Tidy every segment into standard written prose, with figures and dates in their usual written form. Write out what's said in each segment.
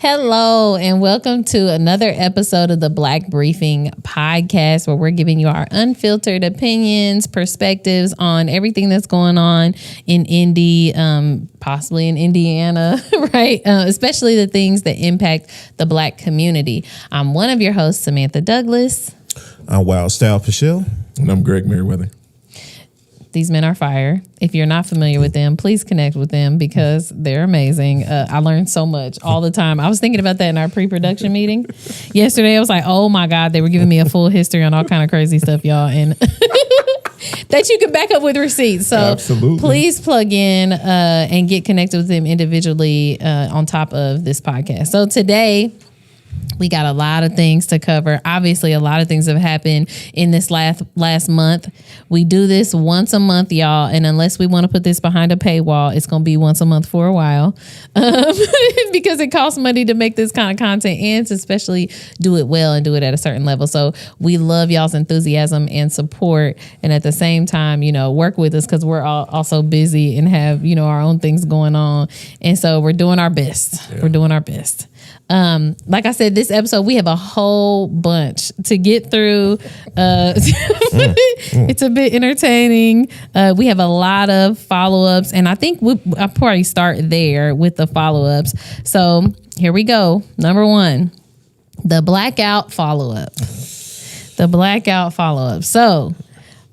Hello, and welcome to another episode of the Black Briefing podcast, where we're giving you our unfiltered opinions, perspectives on everything that's going on in Indy, possibly in Indiana, right? Especially the things that impact the Black community. I'm one of your hosts, Samantha Douglas. I'm Wild Style Pichelle. And I'm Greg Merriweather. These men are fire. If you're not familiar with them, please connect with them because they're amazing. I learned so much all the time. I was thinking about that in our pre-production meeting yesterday. I was like, oh my God, they were giving me a full history on all kind of crazy stuff, y'all. And that you can back up with receipts. So Absolutely. Please plug in and get connected with them individually on top of this podcast. So today, we got a lot of things to cover. Obviously, a lot of things have happened in this last month. We do this once a month, y'all. And unless we want to put this behind a paywall, it's going to be once a month for a while because it costs money to make this kind of content and to especially do it well and do it at a certain level. So we love y'all's enthusiasm and support. And at the same time, work with us because we're all also busy and have, our own things going on. And so we're doing our best. Yeah. We're doing our best. Like I said, this episode, we have a whole bunch to get through. It's a bit entertaining. We have a lot of follow-ups, and I think I'll probably start there with the follow-ups. So here we go. Number one, the Blackout Follow-Up. The Blackout Follow-Up. So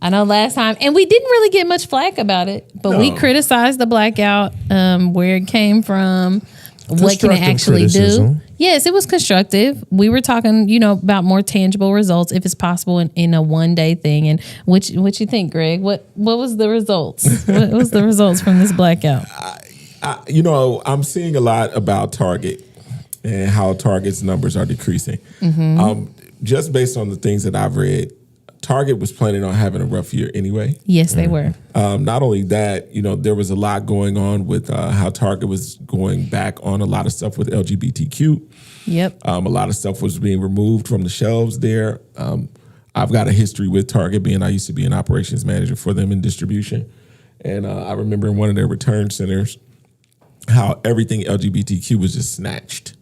I know last time, and we didn't really get much flack about it, but we criticized the blackout, where it came from. What can it actually do? Yes, it was constructive. We were talking, about more tangible results if it's possible in a one-day thing. And what you think, Greg? What was the results? What was the results from this blackout? I'm seeing a lot about Target and how Target's numbers are decreasing. Mm-hmm. Just based on the things that I've read, Target was planning on having a rough year anyway. Yes, they were. Not only that, there was a lot going on with how Target was going back on a lot of stuff with LGBTQ. Yep. A lot of stuff was being removed from the shelves there. I've got a history with Target I used to be an operations manager for them in distribution. And I remember in one of their return centers how everything LGBTQ was just snatched.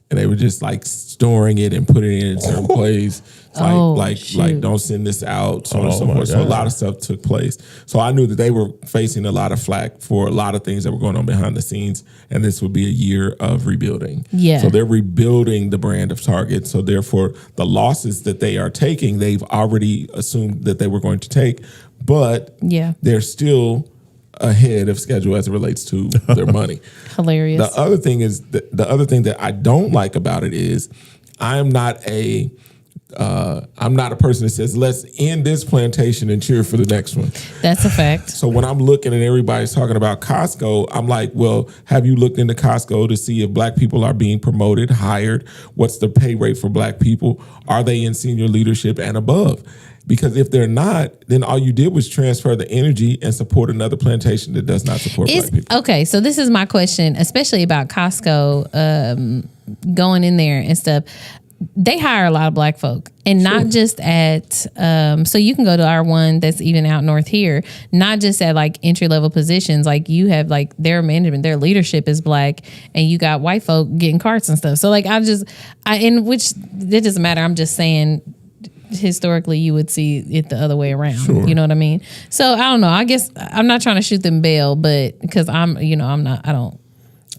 And they were just like storing it and putting it in certain places. Like don't send this out, so on and so forth. So a lot of stuff took place. So I knew that they were facing a lot of flack for a lot of things that were going on behind the scenes. And this would be a year of rebuilding. Yeah. So they're rebuilding the brand of Target. So therefore, the losses that they are taking, they've already assumed that they were going to take. But they're still ahead of schedule as it relates to their money. Hilarious. The other thing is the other thing that I don't like about it is I'm not a person that says let's end this plantation and cheer for the next one. That's a fact. So when I'm looking and everybody's talking about Costco, I'm like, well, have you looked into Costco to see if Black people are being promoted, hired? What's the pay rate for Black people? Are they in senior leadership and above? Because if they're not, then all you did was transfer the energy and support another plantation that does not support Black people. Okay, so this is my question, especially about Costco going in there and stuff. They hire a lot of Black folk, and not just at, so you can go to our one that's even out north here, not just at like entry level positions. Like you have like their management, their leadership is Black, and you got white folk getting carts and stuff. So like in which it doesn't matter. I'm just saying, historically you would see it the other way around. Sure. You know what I mean? So I don't know. I guess I'm not trying to shoot them bail, but because I don't.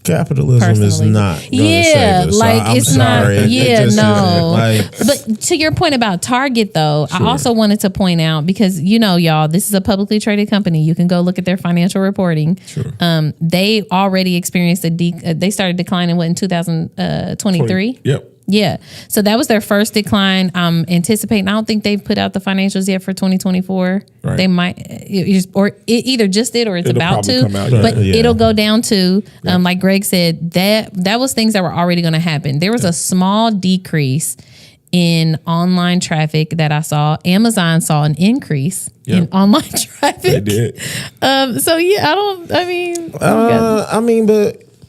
Capitalism personally is not going to save us. Like I'm it's sorry. not. Yeah, no. Like, but to your point about Target, though, I also wanted to point out because y'all, this is a publicly traded company. You can go look at their financial reporting. Sure. They already experienced they started declining in 2023. Yep. Yeah. So that was their first decline. I'm anticipating. I don't think they've put out the financials yet for 2024. Right. They might, or it either just did or it's about to. But it'll go down to, like Greg said, that was things that were already going to happen. There was a small decrease in online traffic that I saw. Amazon saw an increase in online traffic. They did. But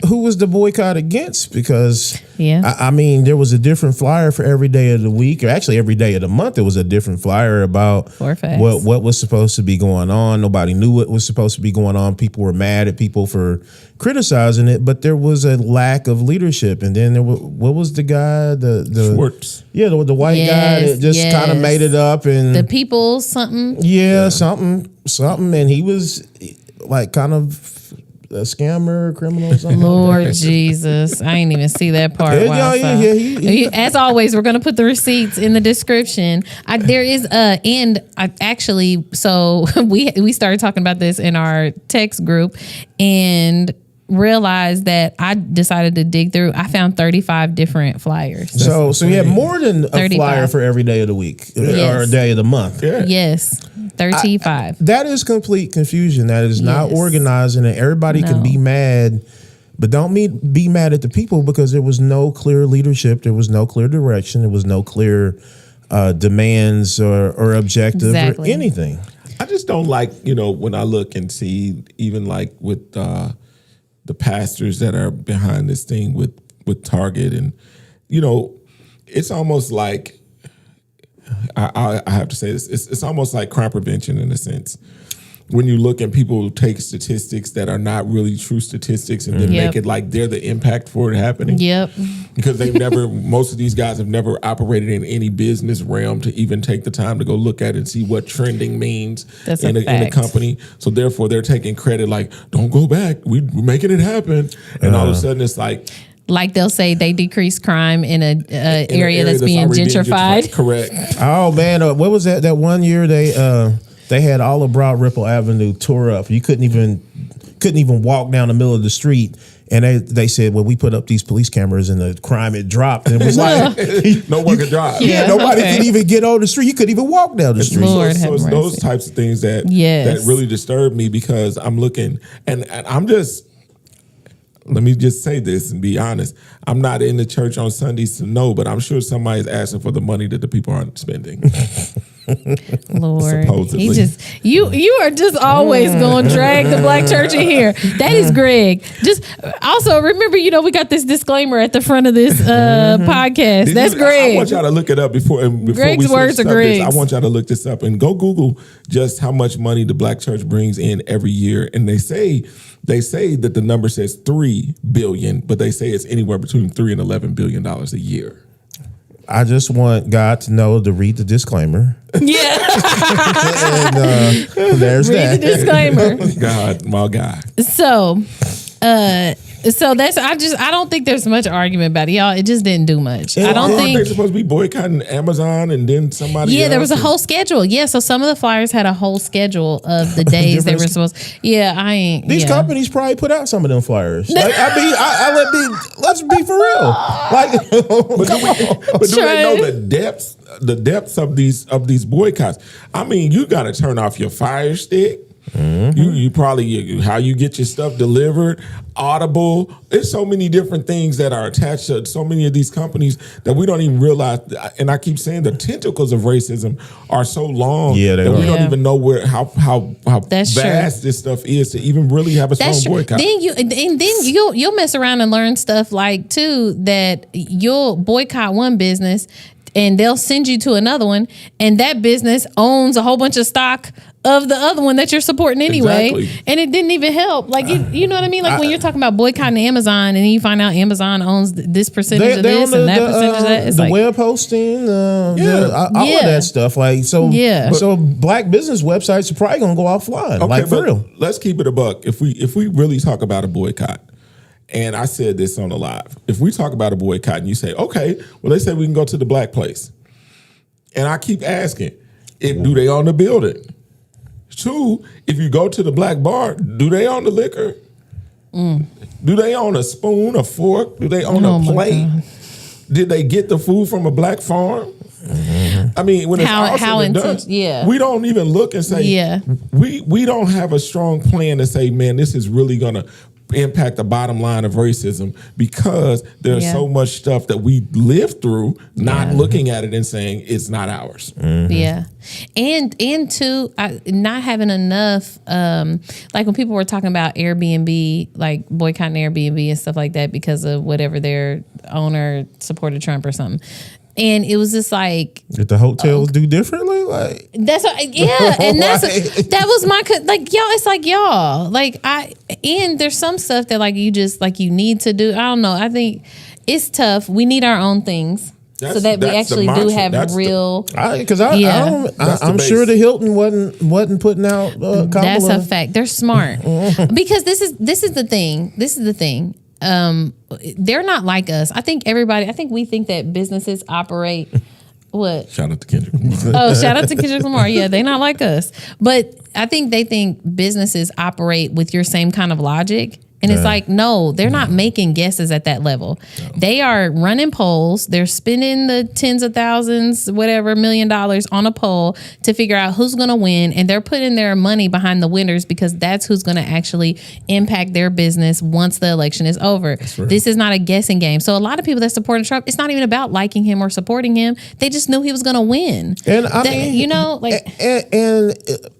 who was the boycott against? Because Yeah. I mean, there was a different flyer for every day of the week, or actually every day of the month. There was a different flyer about what was supposed to be going on. Nobody knew what was supposed to be going on. People were mad at people for criticizing it, but there was a lack of leadership. And then what was the guy? The Schwartz. Yeah, the white guy that just kind of made it up and the people something. Yeah, something, and he was like kind of a scammer, criminal, something. Lord Jesus, I ain't even see that part. As always, we're gonna put the receipts in the description. There is actually, so we started talking about this in our text group and realized that I decided to dig through. I found 35 different flyers. So you had more than a 35. Flyer for every day of the week or a day of the month. Yeah. Yes. 35. That is complete confusion. That is not organizing, and everybody can be mad, but don't be mad at the people because there was no clear leadership. There was no clear direction. There was no clear demands or objective or anything. I just don't like, when I look and see even like with the pastors that are behind this thing with Target, and it's almost like I have to say this. It's almost like crime prevention in a sense. When you look at people who take statistics that are not really true statistics and then make it like they're the impact for it happening. Yep. Because they've never, most of these guys have never operated in any business realm to even take the time to go look at it and see what trending means in a company. So therefore they're taking credit like, don't go back. We're making it happen. And all of a sudden it's like they'll say they decrease crime in an area that's being gentrified. Correct. Oh man, what was that? That one year they had all of Broad Ripple Avenue tore up. You couldn't even walk down the middle of the street. And they said, well, we put up these police cameras and the crime had dropped. And it was like no one could drive. Yeah, nobody could even get on the street. You couldn't even walk down the street. Lord so it's those types of things that really disturb me because I'm looking and I'm just. Let me just say this and be honest. I'm not in the church on Sundays to know, but I'm sure somebody's asking for the money that the people aren't spending. Lord, supposedly. you are just always going to drag the black church in here. That is Greg. Just also remember, we got this disclaimer at the front of this podcast. That's Greg. I want y'all to look it up before Greg's we words are Greg's. I want y'all to look this up and go Google just how much money the black church brings in every year. And they say that the number says $3 billion, but they say it's anywhere between $3 and $11 billion a year. I just want God to know to read the disclaimer. Yeah. And, there's read the disclaimer. God, my God. So that's I don't think there's much argument about it, y'all. It just didn't do much. I don't think they're supposed to be boycotting Amazon and then somebody. Yeah, there was a whole schedule. Yeah, so some of the flyers had a whole schedule of the days they were supposed. Yeah, I ain't. These companies probably put out some of them flyers. Like, let's be for real. Like, but do they know the depths of these boycotts? I mean, you got to turn off your Fire Stick. Mm-hmm. You probably how you get your stuff delivered, Audible. There's so many different things that are attached to so many of these companies that we don't even realize. And I keep saying the tentacles of racism are so long that we don't even know how vast this stuff is to even really have a strong boycott. Then you'll mess around and learn stuff like too that you'll boycott one business and they'll send you to another one, and that business owns a whole bunch of stock of the other one that you're supporting anyway. Exactly. And it didn't even help. Like, you know what I mean? Like when you're talking about boycotting Amazon and then you find out Amazon owns this percentage of this and that percentage of that. It's the web hosting, all of that stuff. Like, so black business websites are probably going to go offline. Okay, for real. Let's keep it a buck. If we really talk about a boycott, and I said this on the live, if we talk about a boycott and you say, okay, well, they say we can go to the black place. And I keep asking, do they own the building? 2, if you go to the black bar, do they own the liquor? Do they own a spoon, a fork? Do they own a plate? Did they get the food from a black farm? Mm-hmm. I mean, when it's all said and done, we don't even look and say, we don't have a strong plan to say, man, this is really going to impact the bottom line of racism, because there's so much stuff that we live through, not looking at it and saying it's not ours. Yeah. And two, not having enough, like when people were talking about Airbnb, like boycotting Airbnb and stuff like that because of whatever their owner supported Trump or something. And it was just like, did the hotels do differently? Like that's what, and that was my like y'all. It's like y'all like and there's some stuff that like you just like you need to do. I don't know. I think it's tough. We need our own things. So that we actually do have real. Because I'm sure the Hilton wasn't putting out. That's a fact. They're smart because this is the thing. This is the thing. They're not like us. I think we think that businesses operate. What? Shout out to Kendrick Lamar. Shout out to Kendrick Lamar. Yeah, they're not like us. But I think they think businesses operate with your same kind of logic. And it's like, no, they're not making guesses at that level. No. They are running polls. They're spending the tens of thousands, whatever, $1 million on a poll to figure out who's going to win. And they're putting their money behind the winners because that's who's going to actually impact their business once the election is over. Right. This is not a guessing game. So a lot of people that supported Trump, it's not even about liking him or supporting him. They just knew he was going to win. And and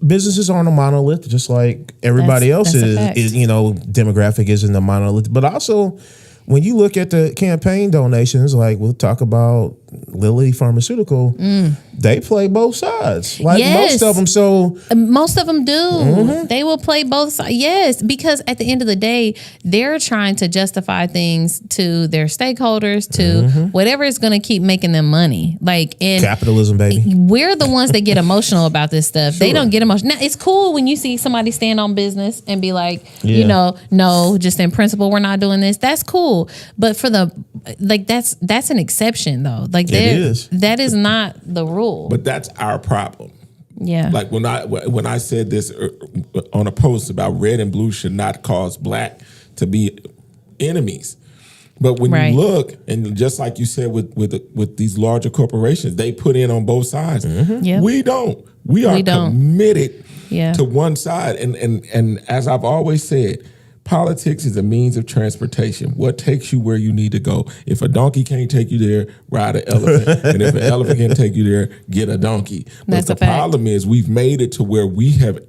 businesses aren't a monolith, just like everybody else is, demographic isn't a monolith, but also when you look at the campaign donations, like we'll talk about Lilly Pharmaceutical, they play both sides. Like most of them. So most of them do. They will play both sides. Yes, because at the end of the day, they're trying to justify things to their stakeholders, to whatever is going to keep making them money. Like in capitalism, baby. We're the ones that get emotional about this stuff. Sure. They don't get emotional. Now, it's cool when you see somebody stand on business and be like, no, just in principle, we're not doing this. That's cool. But for that's an exception though. Like that is not the rule. But that's our problem. Yeah. Like when I said this on a post about red and blue should not cause black to be enemies. But when you look, and just like you said with these larger corporations, they put in on both sides. We don't. We are committed to one side. And as I've always said, politics is a means of transportation. What takes you where you need to go? If a donkey can't take you there, ride an elephant. And if an elephant can't take you there, get a donkey. But the problem is we've made it to where we have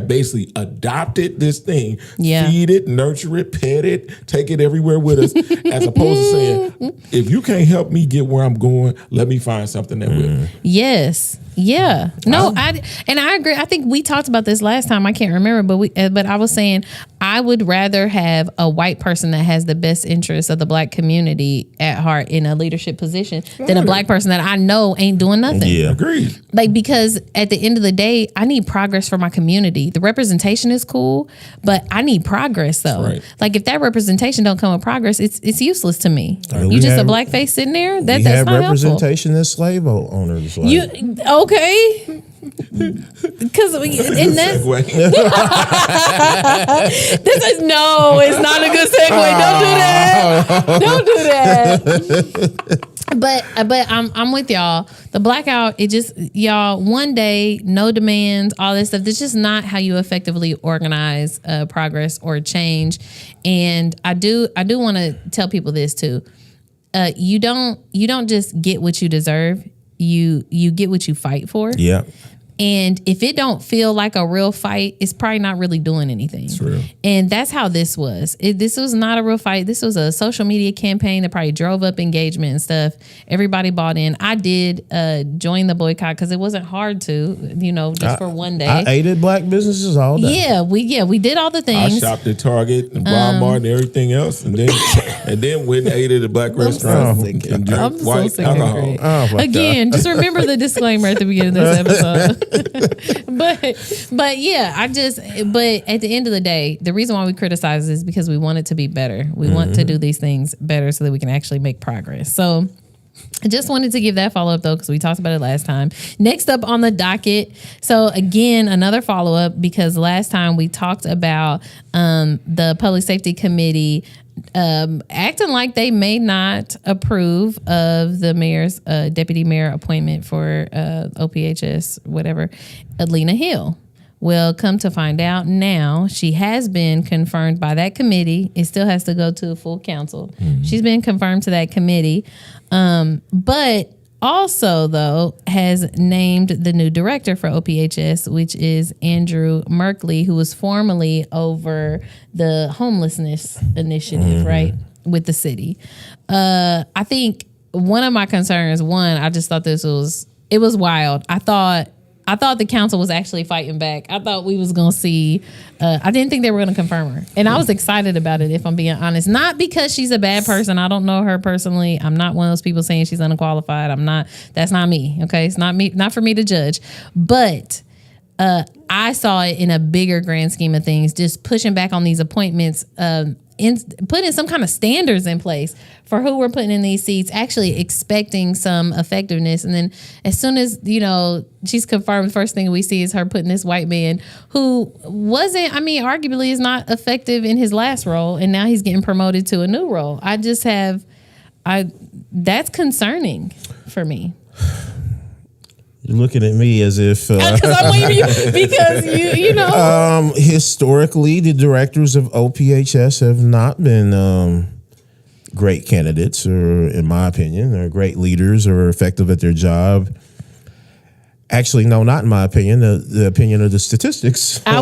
basically adopted this thing, feed it, nurture it, pet it, take it everywhere with us, as opposed to saying, if you can't help me get where I'm going, let me find something that will. Yes. Yeah. No, I agree. I think we talked about this last time. I can't remember, but I was saying I would rather have a white person that has the best interests of the black community at heart in a leadership position than a black person that I know ain't doing nothing. Yeah, agreed. Like, because at the end of the day, I need progress for my community. The representation is cool, but I need progress though. Right. Like if that representation don't come with progress, it's useless to me. You just a black face sitting there. That's not helpful. Representation as slave owners. Like. Okay. Because in that, this is it's not a good segue. Don't do that. But I'm with y'all. The blackout, it just one day, no demands, all this stuff. This is just not how you effectively organize progress or change. And I do want to tell people this too. You don't just get what you deserve. You get what you fight for. Yeah. And if it don't feel like a real fight, it's probably not really doing anything. It's real. And that's how this was. This was not a real fight. This was a social media campaign that probably drove up engagement and stuff. Everybody bought in. I did join the boycott because it wasn't hard to, just for one day. I aided black businesses all day. Yeah, we did all the things. I shopped at Target and Walmart and everything else, and then went and aided at black restaurants and drank white alcohol. Again, just remember the disclaimer at the beginning of this episode. but yeah, but at the end of the day, the reason why we criticize is because we want it to be better. We want to do these things better so that we can actually make progress. So I just wanted to give that follow-up though, because we talked about it last time. Next up on the docket, so again, another follow-up, because last time we talked about the Public Safety Committee acting like they may not approve of the mayor's deputy mayor appointment for OPHS, whatever, Alina Hill. Well, come to find out now, she has been confirmed by that committee. It still has to go to a full council. Mm-hmm. She's been confirmed to that committee. But also, though, has named the new director for OPHS, which is Andrew Merkley, who was formerly over the homelessness initiative, right, with the city. I think one of my concerns, I just thought it was wild. I thought the council was actually fighting back. I thought we was going to see, I didn't think they were going to confirm her. And I was excited about it, if I'm being honest. Not because she's a bad person. I don't know her personally. I'm not one of those people saying she's unqualified. That's not me. Okay. It's not me, not for me to judge. But I saw it in a bigger grand scheme of things, just pushing back on these appointments, putting some kind of standards in place for who we're putting in these seats, actually expecting some effectiveness. And then as soon as, she's confirmed, the first thing we see is her putting this white man who arguably is not effective in his last role. And now he's getting promoted to a new role. That's concerning for me. You're looking at me as if because I'm waiting because you know. Historically, the directors of OPHS have not been great candidates, or in my opinion, they're great leaders or effective at their job. Actually, no, not in my opinion. The opinion of the statistics of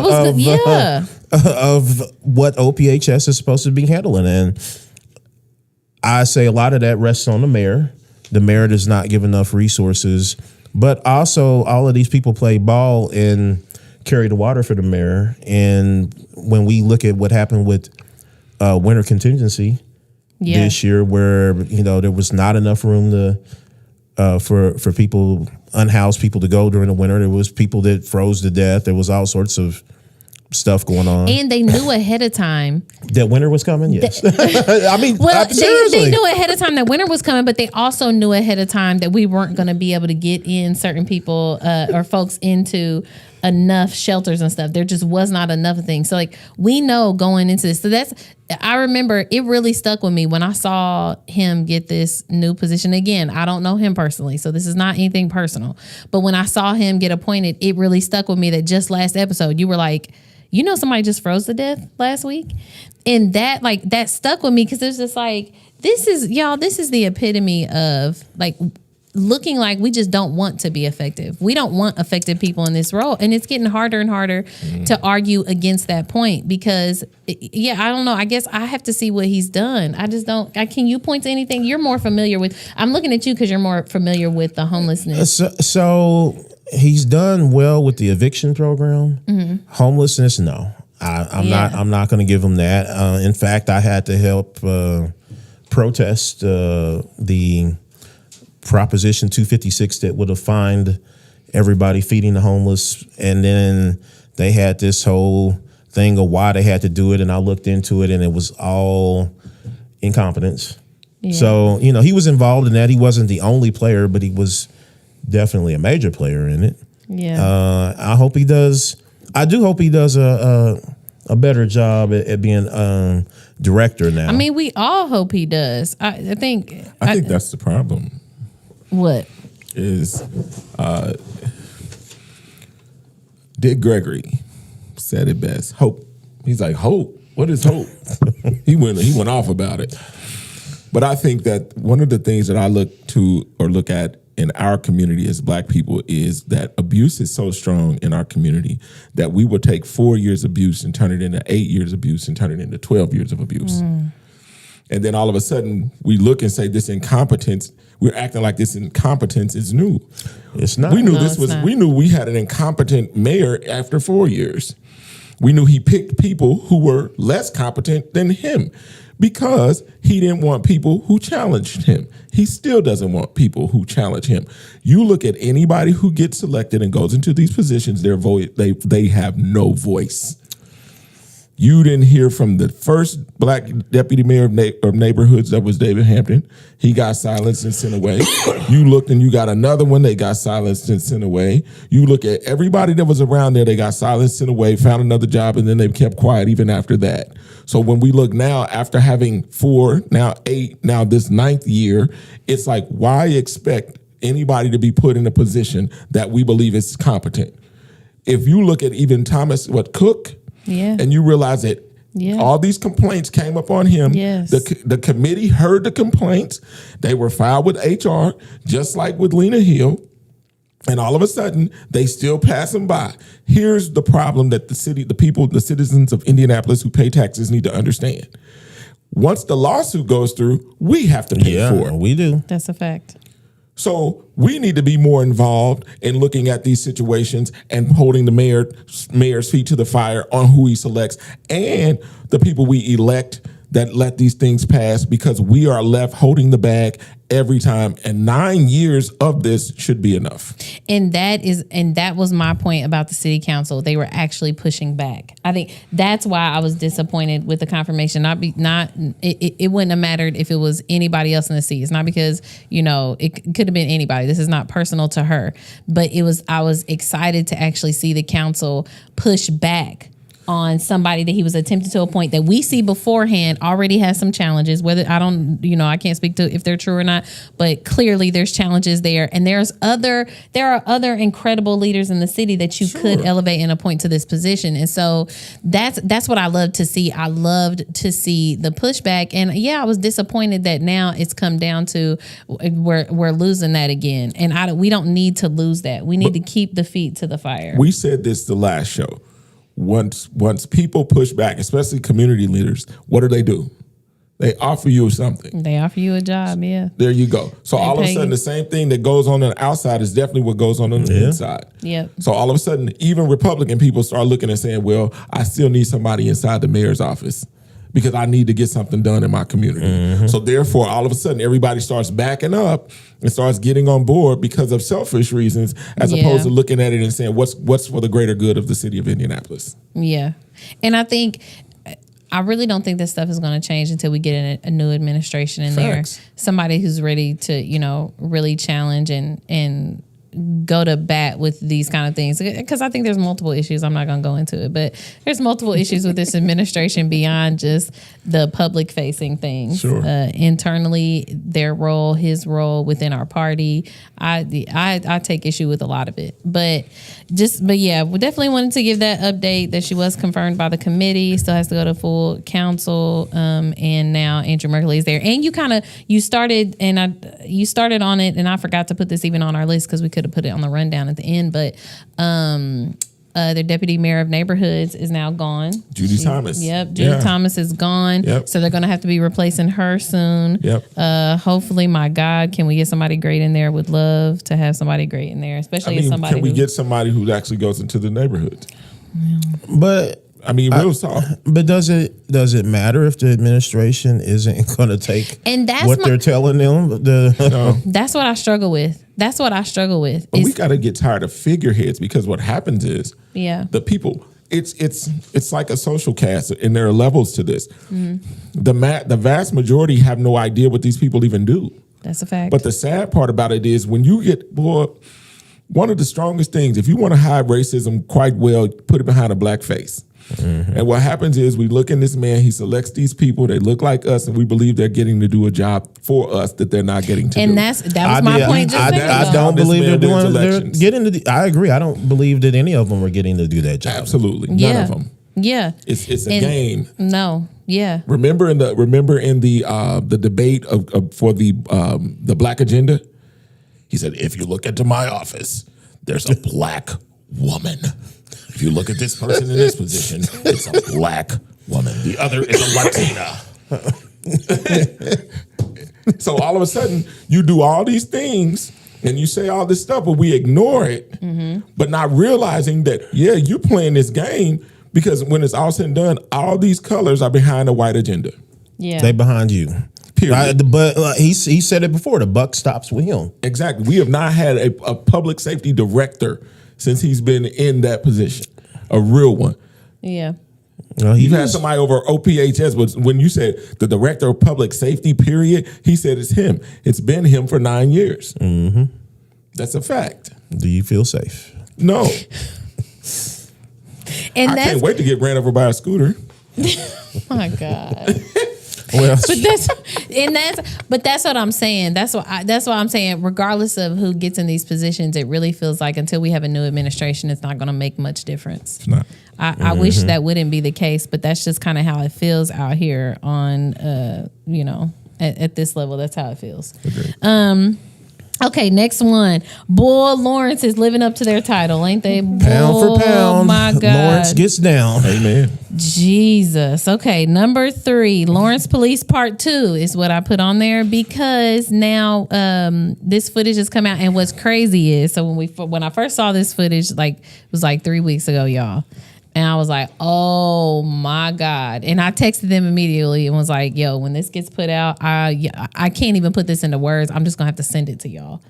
what OPHS is supposed to be handling, and I say a lot of that rests on the mayor. The mayor does not give enough resources. But also, all of these people play ball and carry the water for the mayor. And when we look at what happened with winter contingency this year, where there was not enough room to for people, unhoused people, to go during the winter. There was people that froze to death. There was all sorts of stuff going on, and they knew ahead of time that winter was coming. Yes, they knew ahead of time that winter was coming, but they also knew ahead of time that we weren't going to be able to get in certain people or folks into enough shelters and stuff. There just was not enough of things. So we know going into this. So I remember it really stuck with me when I saw him get this new position. Again, I don't know him personally, so this is not anything personal. But when I saw him get appointed, it really stuck with me that just last episode, you were like, somebody just froze to death last week. And that stuck with me because it's just this is the epitome of looking like we just don't want to be effective. We don't want effective people in this role. And it's getting harder and harder to argue against that point because, I don't know. I guess I have to see what he's done. I just don't. Can you point to anything you're more familiar with? I'm looking at you because you're more familiar with the homelessness. So he's done well with the eviction program. Mm-hmm. Homelessness, no. I'm not going to give him that. In fact, I had to help protest the Proposition 256 that would have fined everybody feeding the homeless. And then they had this whole thing of why they had to do it. And I looked into it and it was all incompetence. Yeah. So, he was involved in that. He wasn't the only player, but he was definitely a major player in it. Yeah. I hope he does. I do hope he does a better job at being director now. I mean, we all hope he does. I think that's the problem. What is Dick Gregory said it best. Hope. He's like, hope. What is hope? He went off about it. But I think that one of the things that I look at in our community as Black people is that abuse is so strong in our community that we will take 4 years of abuse and turn it into 8 years of abuse and turn it into 12 years of abuse. And then all of a sudden we look and say this incompetence, we're acting like this incompetence is new. It's not. We knew we had an incompetent mayor after 4 years. We knew he picked people who were less competent than him because he didn't want people who challenged him. He still doesn't want people who challenge him. You look at anybody who gets selected and goes into these positions, they have no voice. You didn't hear from the first Black deputy mayor of neighborhoods, that was David Hampton. He got silenced and sent away. You looked and you got another one, they got silenced and sent away. You look at everybody that was around there, they got silenced, sent away, found another job, and then they kept quiet even after that. So when we look now, after having 4, now 8, now this 9th year, it's like, why expect anybody to be put in a position that we believe is competent? if you look at even Thomas Cook, and you realize that all these complaints came up on him. Yes. The committee heard the complaints. They were filed with HR, just like with Lena Hill. And all of a sudden, they still pass them by. Here's the problem that the citizens of Indianapolis who pay taxes need to understand. Once the lawsuit goes through, we have to pay for it. We do. That's a fact. So we need to be more involved in looking at these situations and holding the mayor's feet to the fire on who he selects and the people we elect that let these things pass, because we are left holding the bag every time. And 9 years of this should be enough. And that was my point about the city council. They were actually pushing back. I think that's why I was disappointed with the confirmation. It wouldn't have mattered if it was anybody else in the city. It's not because, it could have been anybody. This is not personal to her, but I was excited to actually see the council push back on somebody that he was attempting to appoint that we see beforehand already has some challenges. Whether I can't speak to if they're true or not, but clearly there's challenges there. And there are other incredible leaders in the city that you could elevate and appoint to this position. And so that's what I love to see. I loved to see the pushback. And I was disappointed that now it's come down to we're losing that again. And we don't need to lose that. We need to keep the feet to the fire. We said this the last show. Once people push back, especially community leaders, what do? They offer you something. They offer you a job, yeah. There you go. So all of a sudden, the same thing that goes on the outside is definitely what goes on the inside. Yep. So all of a sudden, even Republican people start looking and saying, well, I still need somebody inside the mayor's office because I need to get something done in my community. Mm-hmm. So therefore, all of a sudden, everybody starts backing up and starts getting on board because of selfish reasons, as opposed to looking at it and saying, what's for the greater good of the city of Indianapolis? Yeah. And I really don't think this stuff is going to change until we get a new administration in there. Somebody who's ready to, really challenge and go to bat with these kind of things, because I think there's multiple issues. I'm not going to go into it, but there's multiple issues with this administration beyond just the public facing things. Internally, their role, his role within our party. I take issue with a lot of it, but we definitely wanted to give that update that she was confirmed by the committee, still has to go to full council. And now Andrew Merkley is there. And you started on it, and I forgot to put this even on our list because we could have put it on the rundown at the end, but their deputy mayor of neighborhoods is now gone. Judy Thomas. Yep, Judy Thomas is gone. Yep. So they're going to have to be replacing her soon. Yep. Hopefully, my God, can we get somebody great in there? Would love to have somebody great in there, especially somebody. Can we get somebody who actually goes into the neighborhood? Yeah. But real talk. But does it matter if the administration isn't going to take what they're telling them? That's what I struggle with. But we got to get tired of figureheads, because what happens is the people. It's like a social cast, and there are levels to this. Mm-hmm. The vast majority have no idea what these people even do. That's a fact. But the sad part about it is when you get one of the strongest things, if you want to hide racism quite well, put it behind a black face. Mm-hmm. And what happens is we look in this man, he selects these people, they look like us, and we believe they're getting to do a job for us that they're not getting to do. And that was my point. I don't believe they're getting to. I agree. I don't believe that any of them are getting to do that job. Absolutely, none of them. Yeah, it's a game. No, yeah. Remember in the debate for the black agenda, he said, if you look into my office, there's a black woman. If you look at this person in this position, it's a black woman. The other is a Latina. So all of a sudden, you do all these things and you say all this stuff, but we ignore it, but not realizing that, you're playing this game, because when it's all said and done, all these colors are behind a white agenda. Yeah, they behind you. Period. But he said it before, the buck stops with him. Exactly. We have not had a public safety director since he's been in that position, a real one. Yeah. You've had somebody over OPHS, but when you said the director of public safety, period, he said it's him. It's been him for 9 years. Mm-hmm. That's a fact. Do you feel safe? No. I can't wait to get ran over by a scooter. Oh my God. Well, but that's what I'm saying. That's why I'm saying, regardless of who gets in these positions, it really feels like until we have a new administration, it's not going to make much difference. It's not. I wish that wouldn't be the case, but that's just kind of how it feels out here on, at this level. That's how it feels. Okay. Okay, next one. Boy, Lawrence is living up to their title, ain't they? Pound for pound, my God. Lawrence gets down. Amen. Jesus. Okay, number 3, Lawrence Police Part 2 is what I put on there because now this footage has come out, and what's crazy is, so when I first saw this footage, it was 3 weeks ago, y'all. And I was like, oh my God. And I texted them immediately and was like, yo, when this gets put out, I can't even put this into words. I'm just going to have to send it to y'all.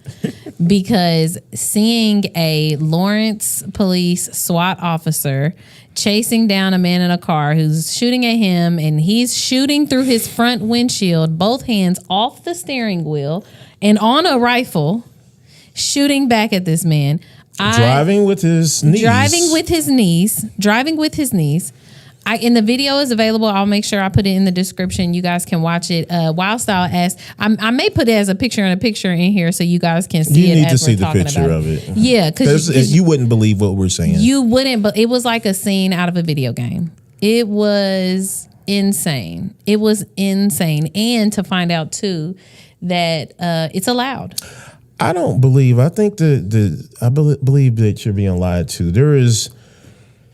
Because seeing a Lawrence police SWAT officer chasing down a man in a car who's shooting at him, and he's shooting through his front windshield, both hands off the steering wheel and on a rifle, shooting back at this man. Driving with his knees. And the video is available. I'll make sure I put it in the description. You guys can watch it. Wild Style asked, I may put it as a picture in here so you guys can see it. You need to see the picture of it. Yeah, because you wouldn't believe what we're saying. You wouldn't, but it was like a scene out of a video game. It was insane. And to find out too that it's allowed. I don't believe. I think I believe that you're being lied to.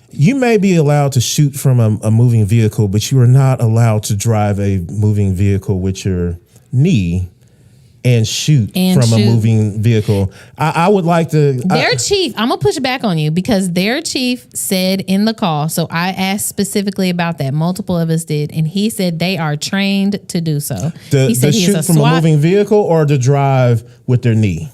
You may be allowed to shoot from a moving vehicle, but you are not allowed to drive a moving vehicle with your knee and shoot from a moving vehicle. I would like to. Their chief, I'm gonna push back on you because their chief said in the call. So I asked specifically about that. Multiple of us did, and he said they are trained to do so. He said to shoot from a moving vehicle or to drive with their knee.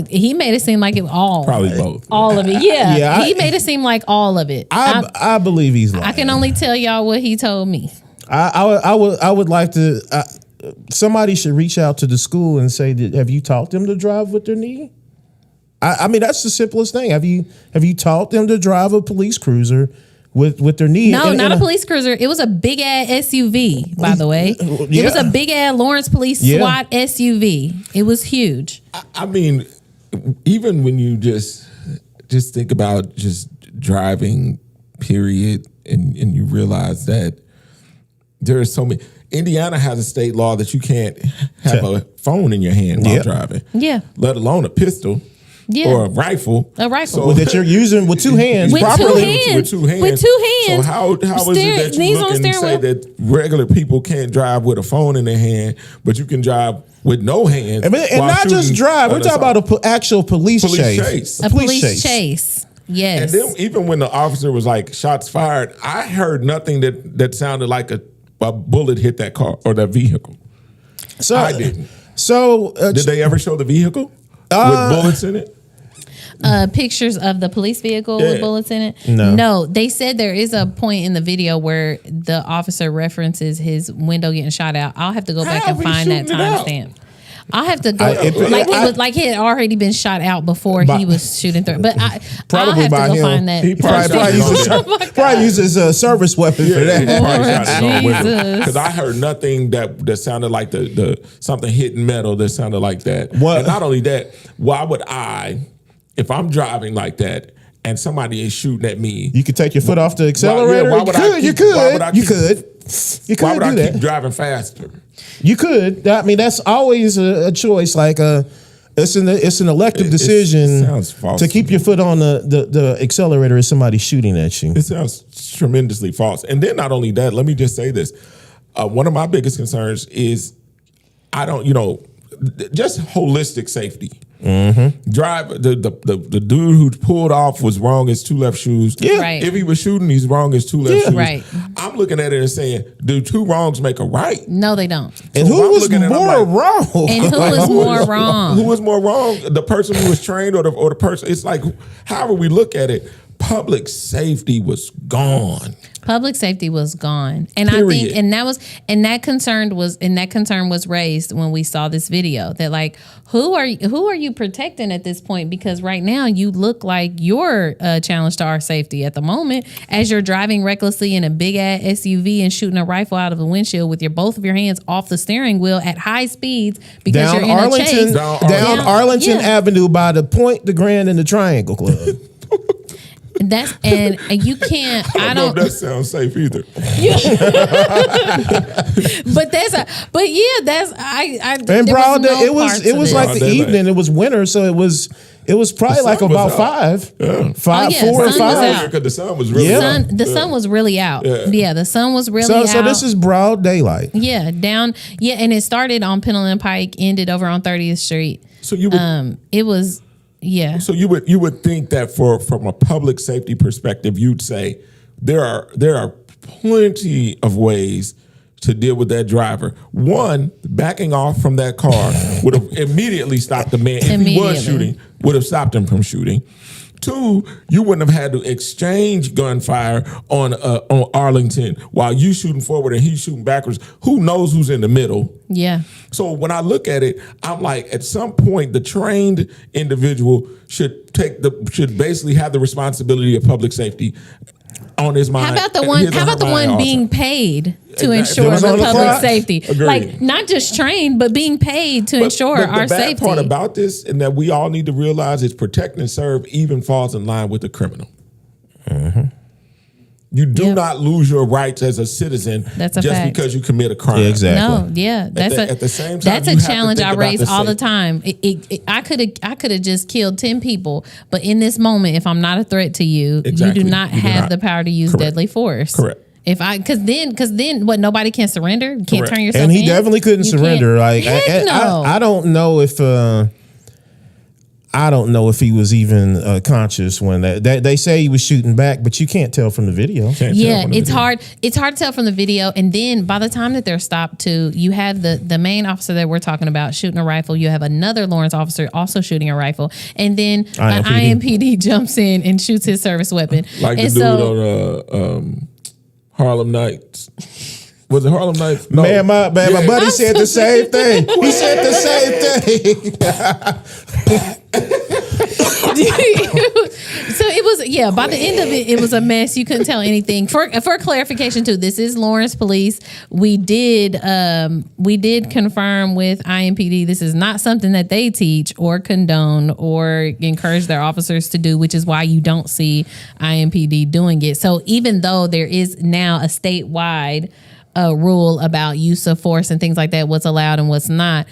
He made it seem like it all. Probably both. All of it. Yeah. He made it seem like all of it. I believe he's lying. I can only tell y'all what he told me. I would like to. Somebody should reach out to the school and say, have you taught them to drive with their knee? I mean, that's the simplest thing. Have you taught them to drive a police cruiser with their knee? No, not a police cruiser. It was a big ass SUV, by the way. Yeah. It was a big ass Lawrence Police SWAT SUV. It was huge. I mean, even when you just think about just driving, period, and you realize that there are so many. Indiana has a state law that you can't have a phone in your hand while driving. Yeah. Let alone a pistol. Yeah. Or a rifle. So, that you're using with 2 hands. With 2 hands. So how is it that you look and say that regular people can't drive with a phone in their hand, but you can drive with no hands? And not just drive. We're talking about an actual police chase. A police chase. Yes. And then even when the officer was like, shots fired, I heard nothing that sounded like a bullet hit that car or that vehicle. So I didn't. So did they ever show the vehicle with bullets in it? Pictures of the police vehicle with bullets in it? No. They said there is a point in the video where the officer references his window getting shot out. I'll have to go back and find that timestamp. I'll have to go. Like he had already been shot out before he was shooting through. But I'll have to go find that. He probably uses a service weapon for that. Because I heard nothing that sounded like the something hitting metal that sounded like that. What? And not only that, why would if I'm driving like that and somebody is shooting at me, you could take your foot off the accelerator. You could. Why would I keep driving faster? You could. I mean, that's always a choice. Like it's an elective decision to keep your foot on the accelerator if somebody's shooting at you. It sounds tremendously false. And then not only that, let me just say this. One of my biggest concerns is just holistic safety. Mm-hmm. Drive the dude who pulled off was wrong as 2 left shoes. Yeah. Right. If he was shooting, he's wrong as 2 left shoes. Right. I'm looking at it and saying, do 2 wrongs make a right? No, they don't. And who was more wrong? And who was more wrong? Who was more wrong? The person who was trained or the person? It's like, however we look at it, public safety was gone. Public safety was gone, and Period. I think, that concern was raised when we saw this video. That like, who are you protecting at this point? Because right now you look like you're a challenge to our safety at the moment, as you're driving recklessly in a big ass SUV and shooting a rifle out of the windshield with both of your hands off the steering wheel at high speeds because you're in a chase. Down Arlington Avenue by the Point, the Grand, and the Triangle Club. And you can't. I don't know if that sounds safe either. And broad day, it was like the evening. It was winter, so it was probably like about 5, 4 or 5. Because the sun was really out. The sun was really out. Yeah, the sun was really out. So this is broad daylight. Yeah, and it started on Pendleton Pike, ended over on 30th Street. So you would, it was. Yeah. So you would think that from a public safety perspective, you'd say there are plenty of ways to deal with that driver. One, backing off from that car would have immediately stopped the man. If he was shooting, would have stopped him from shooting. 2, you wouldn't have had to exchange gunfire on Arlington while you shooting forward and he's shooting backwards. Who knows who's in the middle? Yeah. So when I look at it, I'm like, at some point, the trained individual should basically have the responsibility of public safety on his mind. How about the one being paid to ensure the public safety? Agreed. Like, not just trained, but being paid to ensure our safety. The bad part about this, and that we all need to realize, is protect and serve even falls in line with the criminal. Mm-hmm. You do not lose your rights as a citizen just because you commit a crime. Yeah, exactly. No, yeah, at the same time, that's a challenge I raise all the time. I could have just killed 10 people, but in this moment, if I'm not a threat to you, you do not have the power to use deadly force. Correct. Because then what? Nobody can surrender. You can't turn yourself. And he definitely couldn't surrender. Like I don't know if. I don't know if he was even conscious when they say he was shooting back, but you can't tell from the video. It's hard. It's hard to tell from the video. And then by the time that they're stopped too, you have the main officer that we're talking about shooting a rifle. You have another Lawrence officer also shooting a rifle. And then IMPD jumps in and shoots his service weapon. Like the dude on Harlem Nights. Was it Harlem Nights? No. Man, my buddy said the same thing. He said the same thing. So it was, by the end of it was a mess. You couldn't tell anything. For clarification too, this is Lawrence Police. We did confirm with IMPD this is not something that they teach or condone or encourage their officers to do, which is why you don't see IMPD doing it. So even though there is now a statewide rule about use of force and things like that, what's allowed and what's not,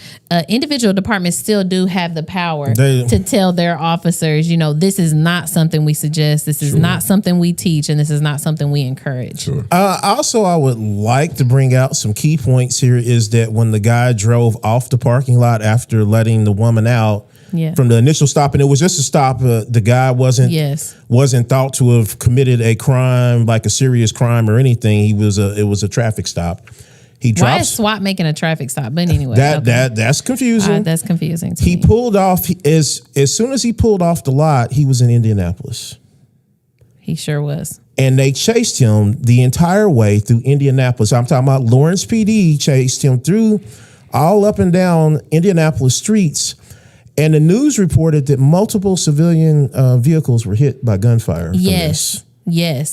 individual departments still do have the power to tell their officers, this is not something we suggest, this is not something we teach, and this is not something we encourage. Also, I would like to bring out some key points here is that when the guy drove off the parking lot after letting the woman out, from the initial stop, and it was just a stop. The guy wasn't thought to have committed a crime, like a serious crime or anything. It was a traffic stop. Why is SWAT making a traffic stop? But anyway, that's confusing. That's confusing. He pulled off as soon as he pulled off the lot. He was in Indianapolis. He sure was. And they chased him the entire way through Indianapolis. I'm talking about Lawrence PD chased him through all up and down Indianapolis streets. And the news reported that multiple civilian vehicles were hit by gunfire. Yes,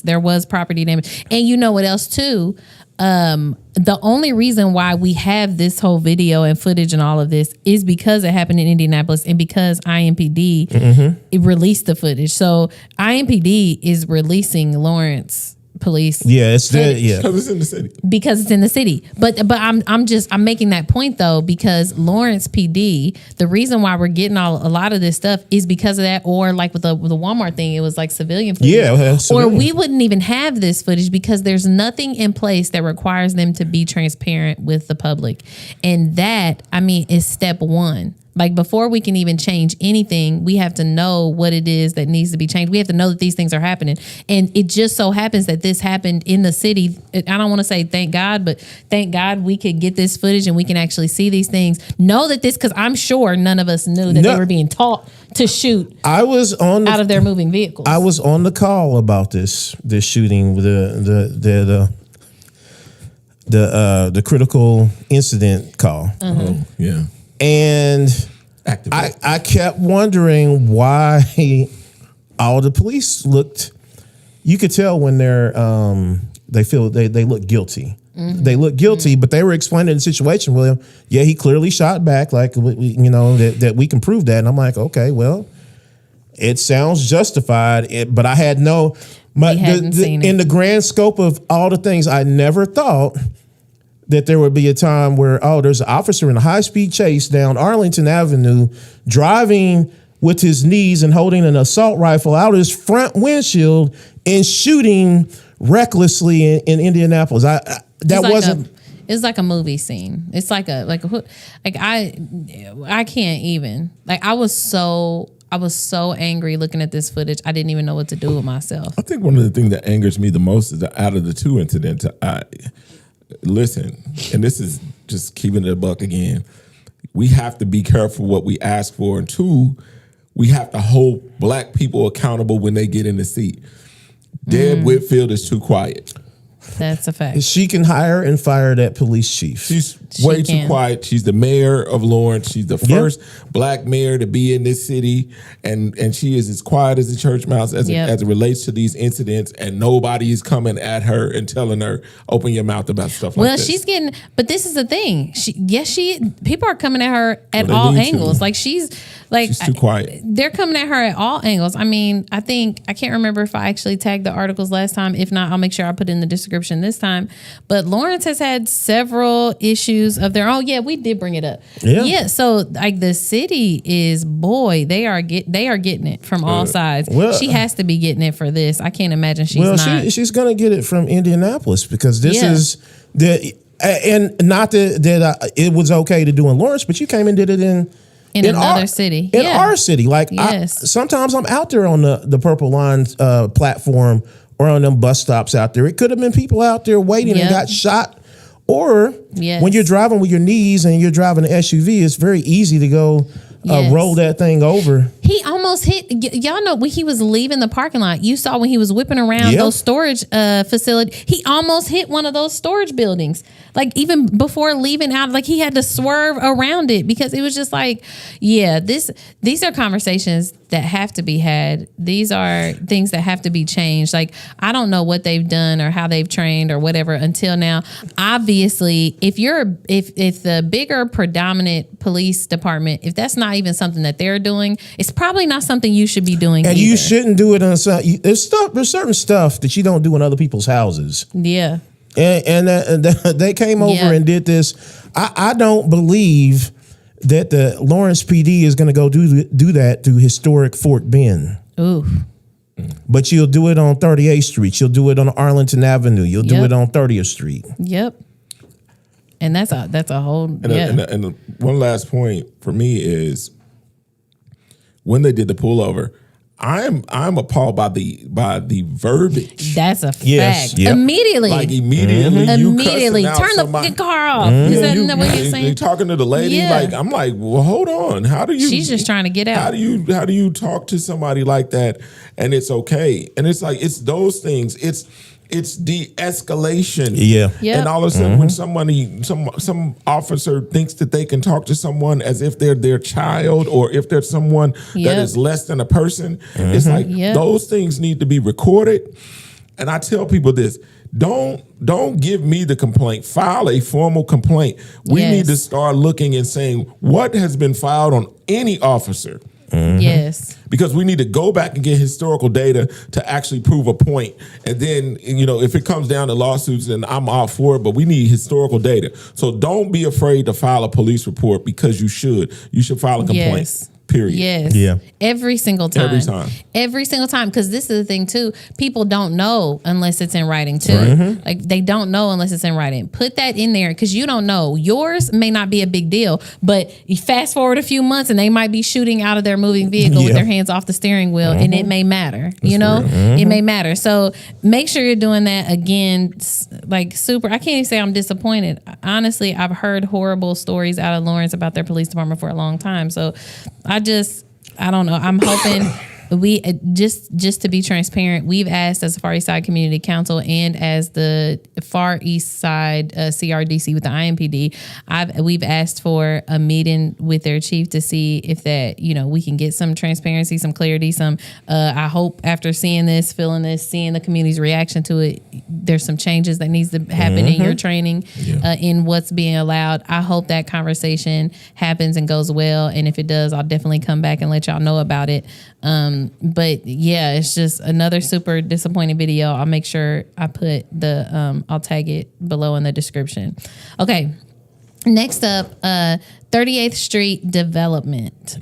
there was property damage. And you know what else too? The only reason why we have this whole video and footage and all of this is because it happened in Indianapolis and because IMPD it released the footage. So IMPD is releasing Lawrence Police. Yeah, it's there. Yeah, because it's in the city. Because it's in the city. But I'm making that point though, because Lawrence PD, the reason why we're getting a lot of this stuff is because of that, or like with the Walmart thing, it was like civilian footage. Yeah, or we wouldn't even have this footage because there's nothing in place that requires them to be transparent with the public, and that is step one. Like before we can even change anything, we have to know what it is that needs to be changed. We have to know that these things are happening. And it just so happens that this happened in the city. I don't want to say thank God, but thank God we could get this footage and we can actually see these things. Know that this, because I'm sure none of us knew that they were being taught to shoot I was on out of their moving vehicles. I was on the call about this shooting, the critical incident call. Oh, yeah. And I kept wondering why all the police looked. You could tell when they look guilty. Mm-hmm. They look guilty, but they were explaining the situation with him. Yeah, he clearly shot back, like that we can prove that. And I'm like, okay, well, it sounds justified, but I had no. In the grand scope of all the things, I never thought that there would be a time where, there's an officer in a high-speed chase down Arlington Avenue driving with his knees and holding an assault rifle out his front windshield and shooting recklessly in Indianapolis. It's like a movie scene. It's I can't even. I was so angry looking at this footage. I didn't even know what to do with myself. I think one of the things that angers me the most is that out of the two incidents, listen, and this is just keeping it a buck again, we have to be careful what we ask for. And two, we have to hold black people accountable when they get in the seat. Deb Whitfield is too quiet. That's a fact. She can hire and fire that police chief. She's way too quiet. She's the mayor of Lawrence. She's the first black mayor to be in this city, and she is as quiet as a church mouse as it relates to these incidents. And nobody is coming at her and telling her, "Open your mouth about stuff like this." Well, she's getting, but this is the thing. People are coming at her at all angles. She's too quiet. They're coming at her at all angles. I mean, I can't remember if I actually tagged the articles last time. If not, I'll make sure I put it in the description this time. But Lawrence has had several issues of their own. Yeah, we did bring it up. Yeah. So the city is, they are getting it from all sides. Well, she has to be getting it for this. I can't imagine she's not. She's going to get it from Indianapolis because this is and not that it was okay to do in Lawrence, but you came and did it in another city. In our city. Sometimes I'm out there on the Purple Line platform or on them bus stops out there. It could have been people out there waiting and got shot. Or when you're driving with your knees and you're driving an SUV, it's very easy to go roll that thing over. He almost hit, y'all know when he was leaving the parking lot, you saw when he was whipping around those storage facilities, he almost hit one of those storage buildings. Even before leaving out, he had to swerve around it because it was just these are conversations that have to be had. These are things that have to be changed. I don't know what they've done or how they've trained or whatever until now. Obviously, if the bigger predominant police department, if that's not even something that they're doing, it's probably not something you should be doing. And you shouldn't do it on there's certain stuff that you don't do in other people's houses. Yeah. And they came over and did this. I don't believe that the Lawrence PD is going to go do that to historic Fort Bend. Ooh. But you'll do it on 38th Street. You'll do it on Arlington Avenue. You'll do it on 30th Street. Yep. And that's a whole. And one last point for me is when they did the pullover, I'm appalled by the verbiage. That's a fact. Yes, yep. Immediately. Immediately. Turn the fucking car off. Is that what you're saying? You're talking to the lady. Yeah. I'm like, well, hold on. How do you? She's just trying to get out. How do you talk to somebody like that and it's okay? And it's it's those things. It's de-escalation. Yeah. Yep. And all of a sudden when some officer thinks that they can talk to someone as if they're their child or if they're someone that is less than a person, it's those things need to be recorded. And I tell people this, don't give me the complaint. File a formal complaint. We need to start looking and saying what has been filed on any officer. Yes. Because we need to go back and get historical data to actually prove a point. And then, if it comes down to lawsuits, then I'm all for it, but we need historical data. So don't be afraid to file a police report because you should. You should file a complaint. Yes. Period. Yes. Yeah. Every single time. Every time. Because this is the thing too. People don't know unless it's in writing too. Right. They don't know unless it's in writing. Put that in there because you don't know. Yours may not be a big deal, but you fast forward a few months and they might be shooting out of their moving vehicle with their hands off the steering wheel, and it may matter. It may matter. So make sure you're doing that again. Super. I can't even say I'm disappointed. Honestly, I've heard horrible stories out of Lawrence about their police department for a long time. So I don't know. I'm hoping we just to be transparent, we've asked as the Far East Side Community Council and as the Far East Side CRDC with the IMPD, we've asked for a meeting with their chief to see if that, we can get some transparency, some clarity, I hope after seeing this, feeling this, seeing the community's reaction to it, there's some changes that needs to happen in your training, in what's being allowed. I hope that conversation happens and goes well. And if it does, I'll definitely come back and let y'all know about it. But yeah, it's just another super disappointing video. I'll make sure I put I'll tag it below in the description. Okay. Next up, 38th Street development.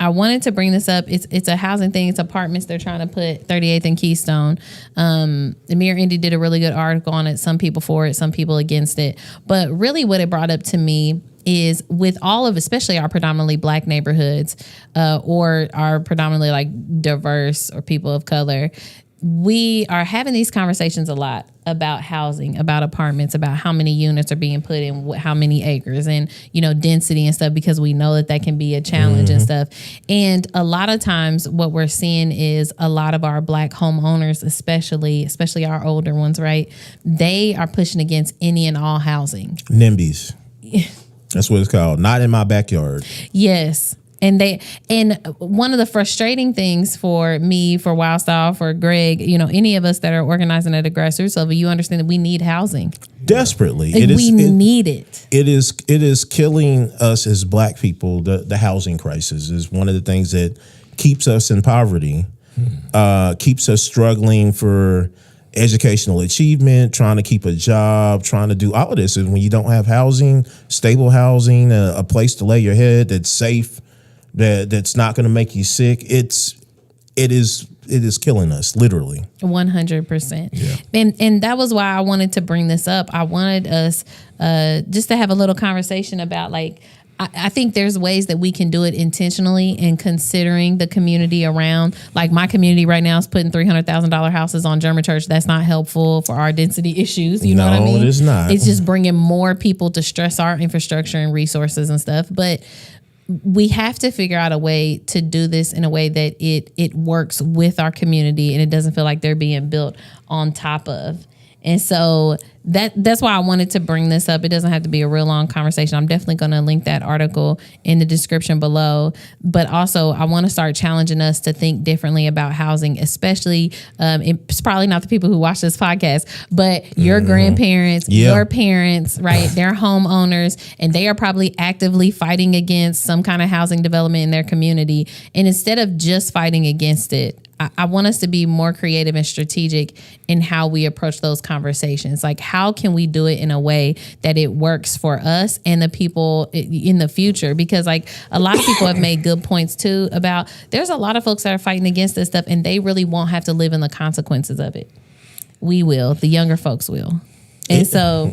I wanted to bring this up. It's a housing thing. It's apartments. They're trying to put 38th and Keystone. Amir Indy did a really good article on it. Some people for it, some people against it. But really what it brought up to me is with all of, especially our predominantly Black neighborhoods, or our predominantly like diverse or people of color, we are having these conversations a lot about housing, about apartments, about how many units are being put in how many acres and, density and stuff, because we know that can be a challenge and stuff. And a lot of times what we're seeing is a lot of our Black homeowners, especially our older ones, right? They are pushing against any and all housing. NIMBYs. That's what it's called. Not in my backyard. Yes. And one of the frustrating things for me, for Wildstyle, for Greg, any of us that are organizing at a grassroots level, you understand that we need housing desperately. We need it. It is killing us as Black people. The housing crisis is one of the things that keeps us in poverty, keeps us struggling for educational achievement, trying to keep a job, trying to do all of this. And when you don't have housing, stable housing, a place to lay your head that's safe, that's not going to make you sick, it is killing us, literally. 100%. Yeah. And that was why I wanted to bring this up. I wanted us just to have a little conversation about, like, I think there's ways that we can do it intentionally and considering the community around. Like my community right now is putting $300,000 houses on German Church. That's not helpful for our density issues. You know what I mean? No, it is not. It's just bringing more people to stress our infrastructure and resources and stuff. But we have to figure out a way to do this in a way that it works with our community and it doesn't feel like they're being built on top of. And so that's why I wanted to bring this up. It doesn't have to be a real long conversation. I'm definitely going to link that article in the description below. But also, I want to start challenging us to think differently about housing, especially, it's probably not the people who watch this podcast, but your grandparents, your parents, right? They're homeowners, and they are probably actively fighting against some kind of housing development in their community. And instead of just fighting against it, I want us to be more creative and strategic in how we approach those conversations. Like, how can we do it in a way that it works for us and the people in the future? Because, like, a lot of people have made good points too about there's a lot of folks that are fighting against this stuff and they really won't have to live in the consequences of it. We will. The younger folks will. And so,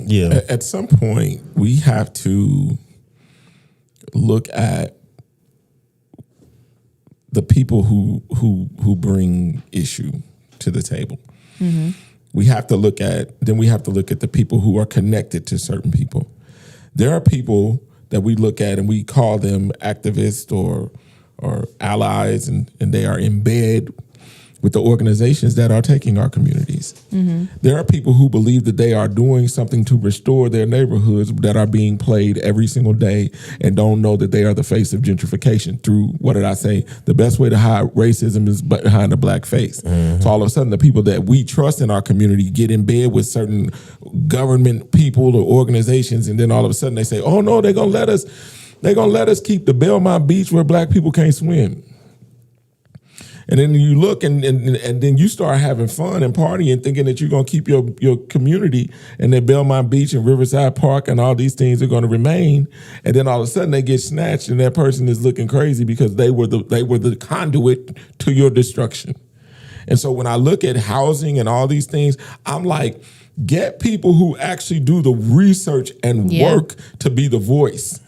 at some point, we have to look at the people who bring issue to the table. We have to look at the people who are connected to certain people. There are people that we look at and we call them activists or allies, and they are in bed with the organizations that are taking our communities. There are people who believe that they are doing something to restore their neighborhoods that are being played every single day and don't know that they are the face of gentrification through, what did I say? The best way to hide racism is behind a Black face. So all of a sudden, the people that we trust in our community get in bed with certain government people or organizations, and then all of a sudden they say, oh no, they're gonna let us keep the Belmont Beach where Black people can't swim. And then you look and then you start having fun and partying, thinking that you're going to keep your community and that Belmont Beach and Riverside Park and all these things are going to remain. And then all of a sudden they get snatched and that person is looking crazy because they were the conduit to your destruction. And so when I look at housing and all these things, I'm like, get people who actually do the research and work to be the voice.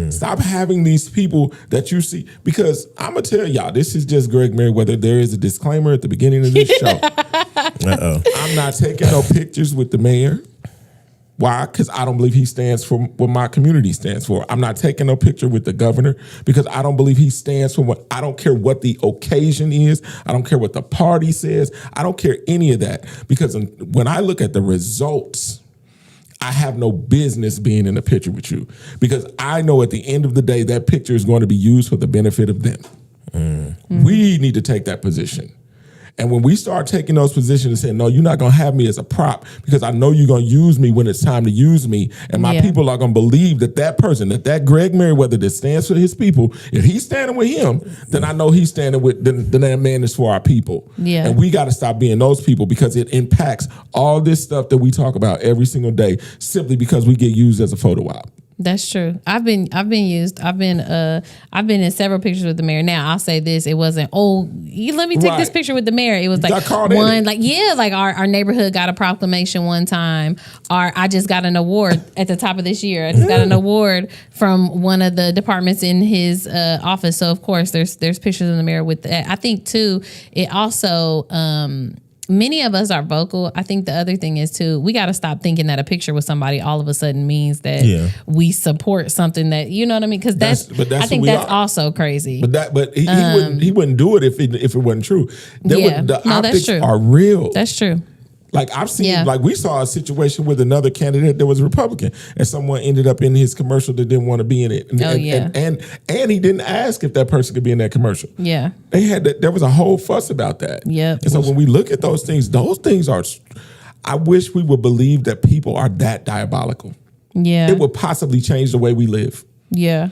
Stop having these people that you see, because I'm going to tell y'all, this is just Greg Merriweather. There is a disclaimer at the beginning of this show. I'm not taking no pictures with the mayor. Why? Because I don't believe he stands for what my community stands for. I'm not taking a picture with the governor because I don't believe he stands for what, I don't care what the occasion is. I don't care what the party says. I don't care any of that. Because when I look at the results, I have no business being in a picture with you because I know at the end of the day, that picture is going to be used for the benefit of them. Mm-hmm. We need to take that position. And when we start taking those positions and saying, no, you're not going to have me as a prop because I know you're going to use me when it's time to use me. And my people are going to believe that person, that Greg Merriweather that stands for his people, if he's standing with him, then I know he's standing with, then that man is for our people. Yeah. And we got to stop being those people because it impacts all this stuff that we talk about every single day simply because we get used as a photo op. That's true. I've been used. I've been in several pictures with the mayor. Now I'll say this: it wasn't, let me take this picture with the mayor. It was like one, like our neighborhood got a proclamation one time. Or I just got an award at the top of this year. I just got an award from one of the departments in his office. So of course there's pictures of the mayor with that. I think too, it also many of us are vocal. I think the other thing is too, we got to stop thinking that a picture with somebody all of a sudden means that we support something that, you know what I mean? Because that's I think that's also crazy. But he wouldn't do it if it wasn't true. The optics are real. That's true. Like I've seen, like we saw a situation with another candidate that was Republican, and someone ended up in his commercial that didn't want to be in it. And he didn't ask if that person could be in that commercial. Yeah, they had that. There was a whole fuss about that. Yeah, and so when we look at those things are. I wish we would believe that people are that diabolical. Yeah, it would possibly change the way we live. Yeah,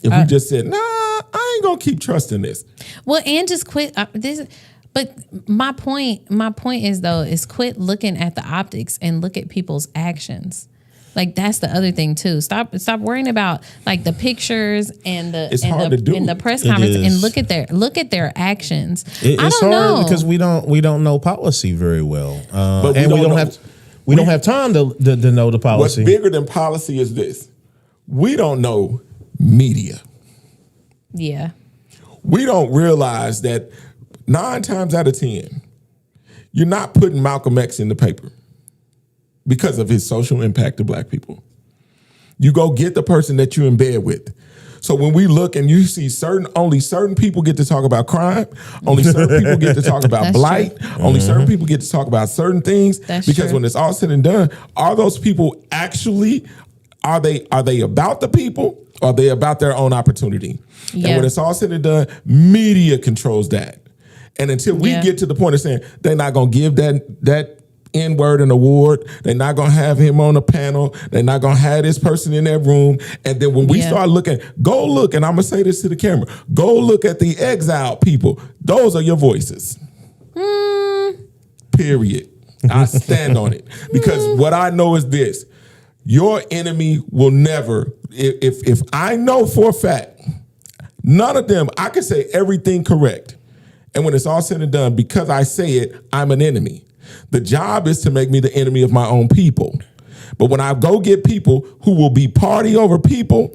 if we just said, "Nah, I ain't gonna keep trusting this." Well, and just quit this. But my point is quit looking at the optics and look at people's actions. Like that's the other thing too. Stop worrying about like the pictures and the press conference and look at their actions. It's hard because we don't know policy very well, but we don't have time to know the policy. What's bigger than policy is this: we don't know media. Yeah, we don't realize that. 9 times out of 10, you're not putting Malcolm X in the paper because of his social impact to black people. You go get the person that you're in bed with. So when we look and you see only certain people get to talk about crime, only certain people get to talk about blight, only certain people get to talk about certain things. Because when it's all said and done, are those people actually, are they about the people or are they about their own opportunity? Yeah. And when it's all said and done, media controls that. And until we get to the point of saying they're not going to give that N-word an award, they're not going to have him on a panel, they're not going to have this person in that room. And then when we start looking, go look, and I'm going to say this to the camera, go look at the exiled people. Those are your voices. Period. I stand on it. Because what I know is this, your enemy will never, if I know for a fact, none of them, I can say everything correct. And when it's all said and done, because I say it, I'm an enemy. The job is to make me the enemy of my own people. But when I go get people who will be party over people,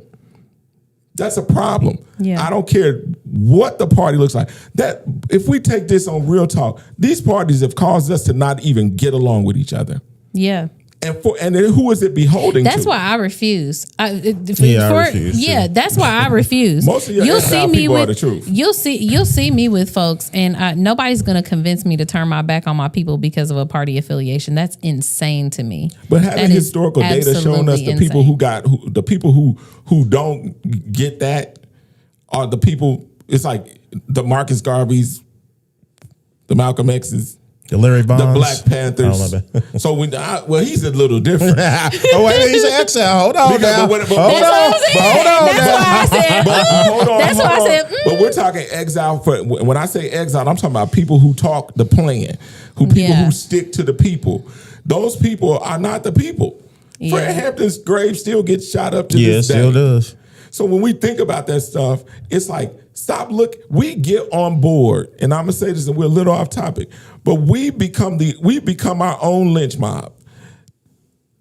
that's a problem. Yeah. I don't care what the party looks like. That if we take this on real talk, these parties have caused us to not even get along with each other. Yeah. And then who is it beholding to? That's why I refuse. I refuse. Yeah, that's why I refuse. Most of your people are the truth. You'll see me with folks, and nobody's going to convince me to turn my back on my people because of a party affiliation. That's insane to me. But having historical data showing us the people who don't get that are the people. It's like the Marcus Garveys, the Malcolm X's. The Larry Bonds. The Black Panthers. Oh, so he's a little different. Oh, wait, he's an exile. Hold on now. Hold on. That's why I said. But we're talking exile. When I say exile, I'm talking about people who talk the plan, who stick to the people. Those people are not the people. Yeah. Fred Hampton's grave still gets shot up to this day. Yeah, still does. So when we think about that stuff, it's like, we get on board, and I'm gonna say this, and we're a little off topic, but we become our own lynch mob.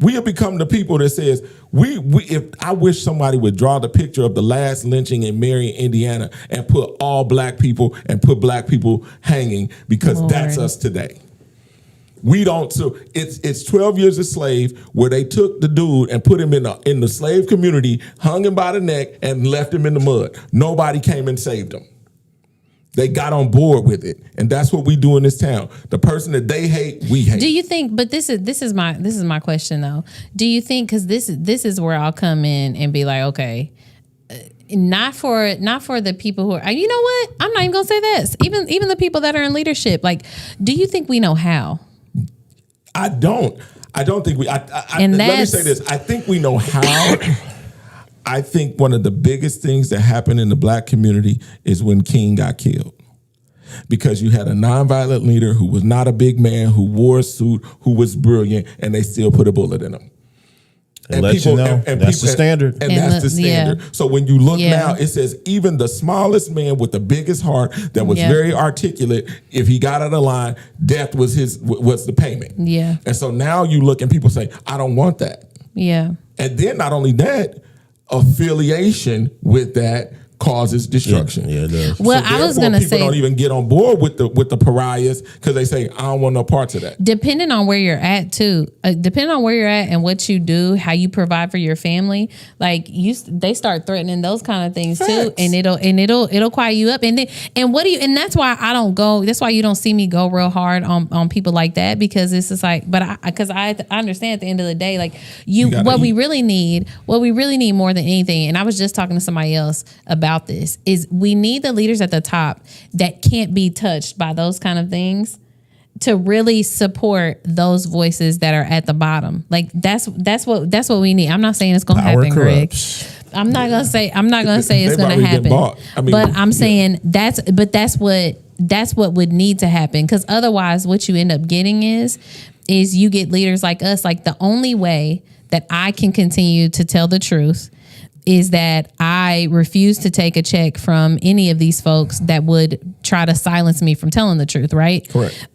We have become the people that says, if I wish somebody would draw the picture of the last lynching in Marion, Indiana, and put all black people and put black people hanging, because that's us today. We don't. So it's 12 years a slave where they took the dude and put him in the slave community, hung him by the neck, and left him in the mud. Nobody came and saved him. They got on board with it, and that's what we do in this town. The person that they hate, we hate. Do you think? But this is my question though. Do you think? Because this is where I'll come in and be like, okay, not for the people who are. You know what? I'm not even gonna say this. Even the people that are in leadership. Like, do you think we know how? I don't think we. Let me say this. I think we know how. I think one of the biggest things that happened in the black community is when King got killed. Because you had a nonviolent leader who was not a big man, who wore a suit, who was brilliant, and they still put a bullet in him. And let people, you know, that's the standard. And that's the standard. Yeah. So when you look now, it says even the smallest man with the biggest heart that was very articulate, if he got out of line, death was the payment. Yeah. And so now you look and people say, I don't want that. Yeah. And then not only that, affiliation with that causes destruction. Yeah, it does. Well, so I was going to say, people don't even get on board with the pariahs because they say, I don't want no parts of that. Depending on where you're at too, depending on where you're at and what you do, how you provide for your family, like they start threatening those kind of things too, and it'll quiet you up. And that's why I don't go. That's why you don't see me go real hard on people like that, because it's just like, but because I understand at the end of the day, like what we really need more than anything. And I was just talking to somebody else about this, is we need the leaders at the top that can't be touched by those kind of things to really support those voices that are at the bottom. Like that's what we need. I'm not saying it's going to happen, corrupts. Greg. I'm not going to say it's going to happen. But I'm saying that's what would need to happen, because otherwise what you end up getting is you get leaders like us. Like, the only way that I can continue to tell the truth is that I refuse to take a check from any of these folks that would try to silence me from telling the truth, right? Correct.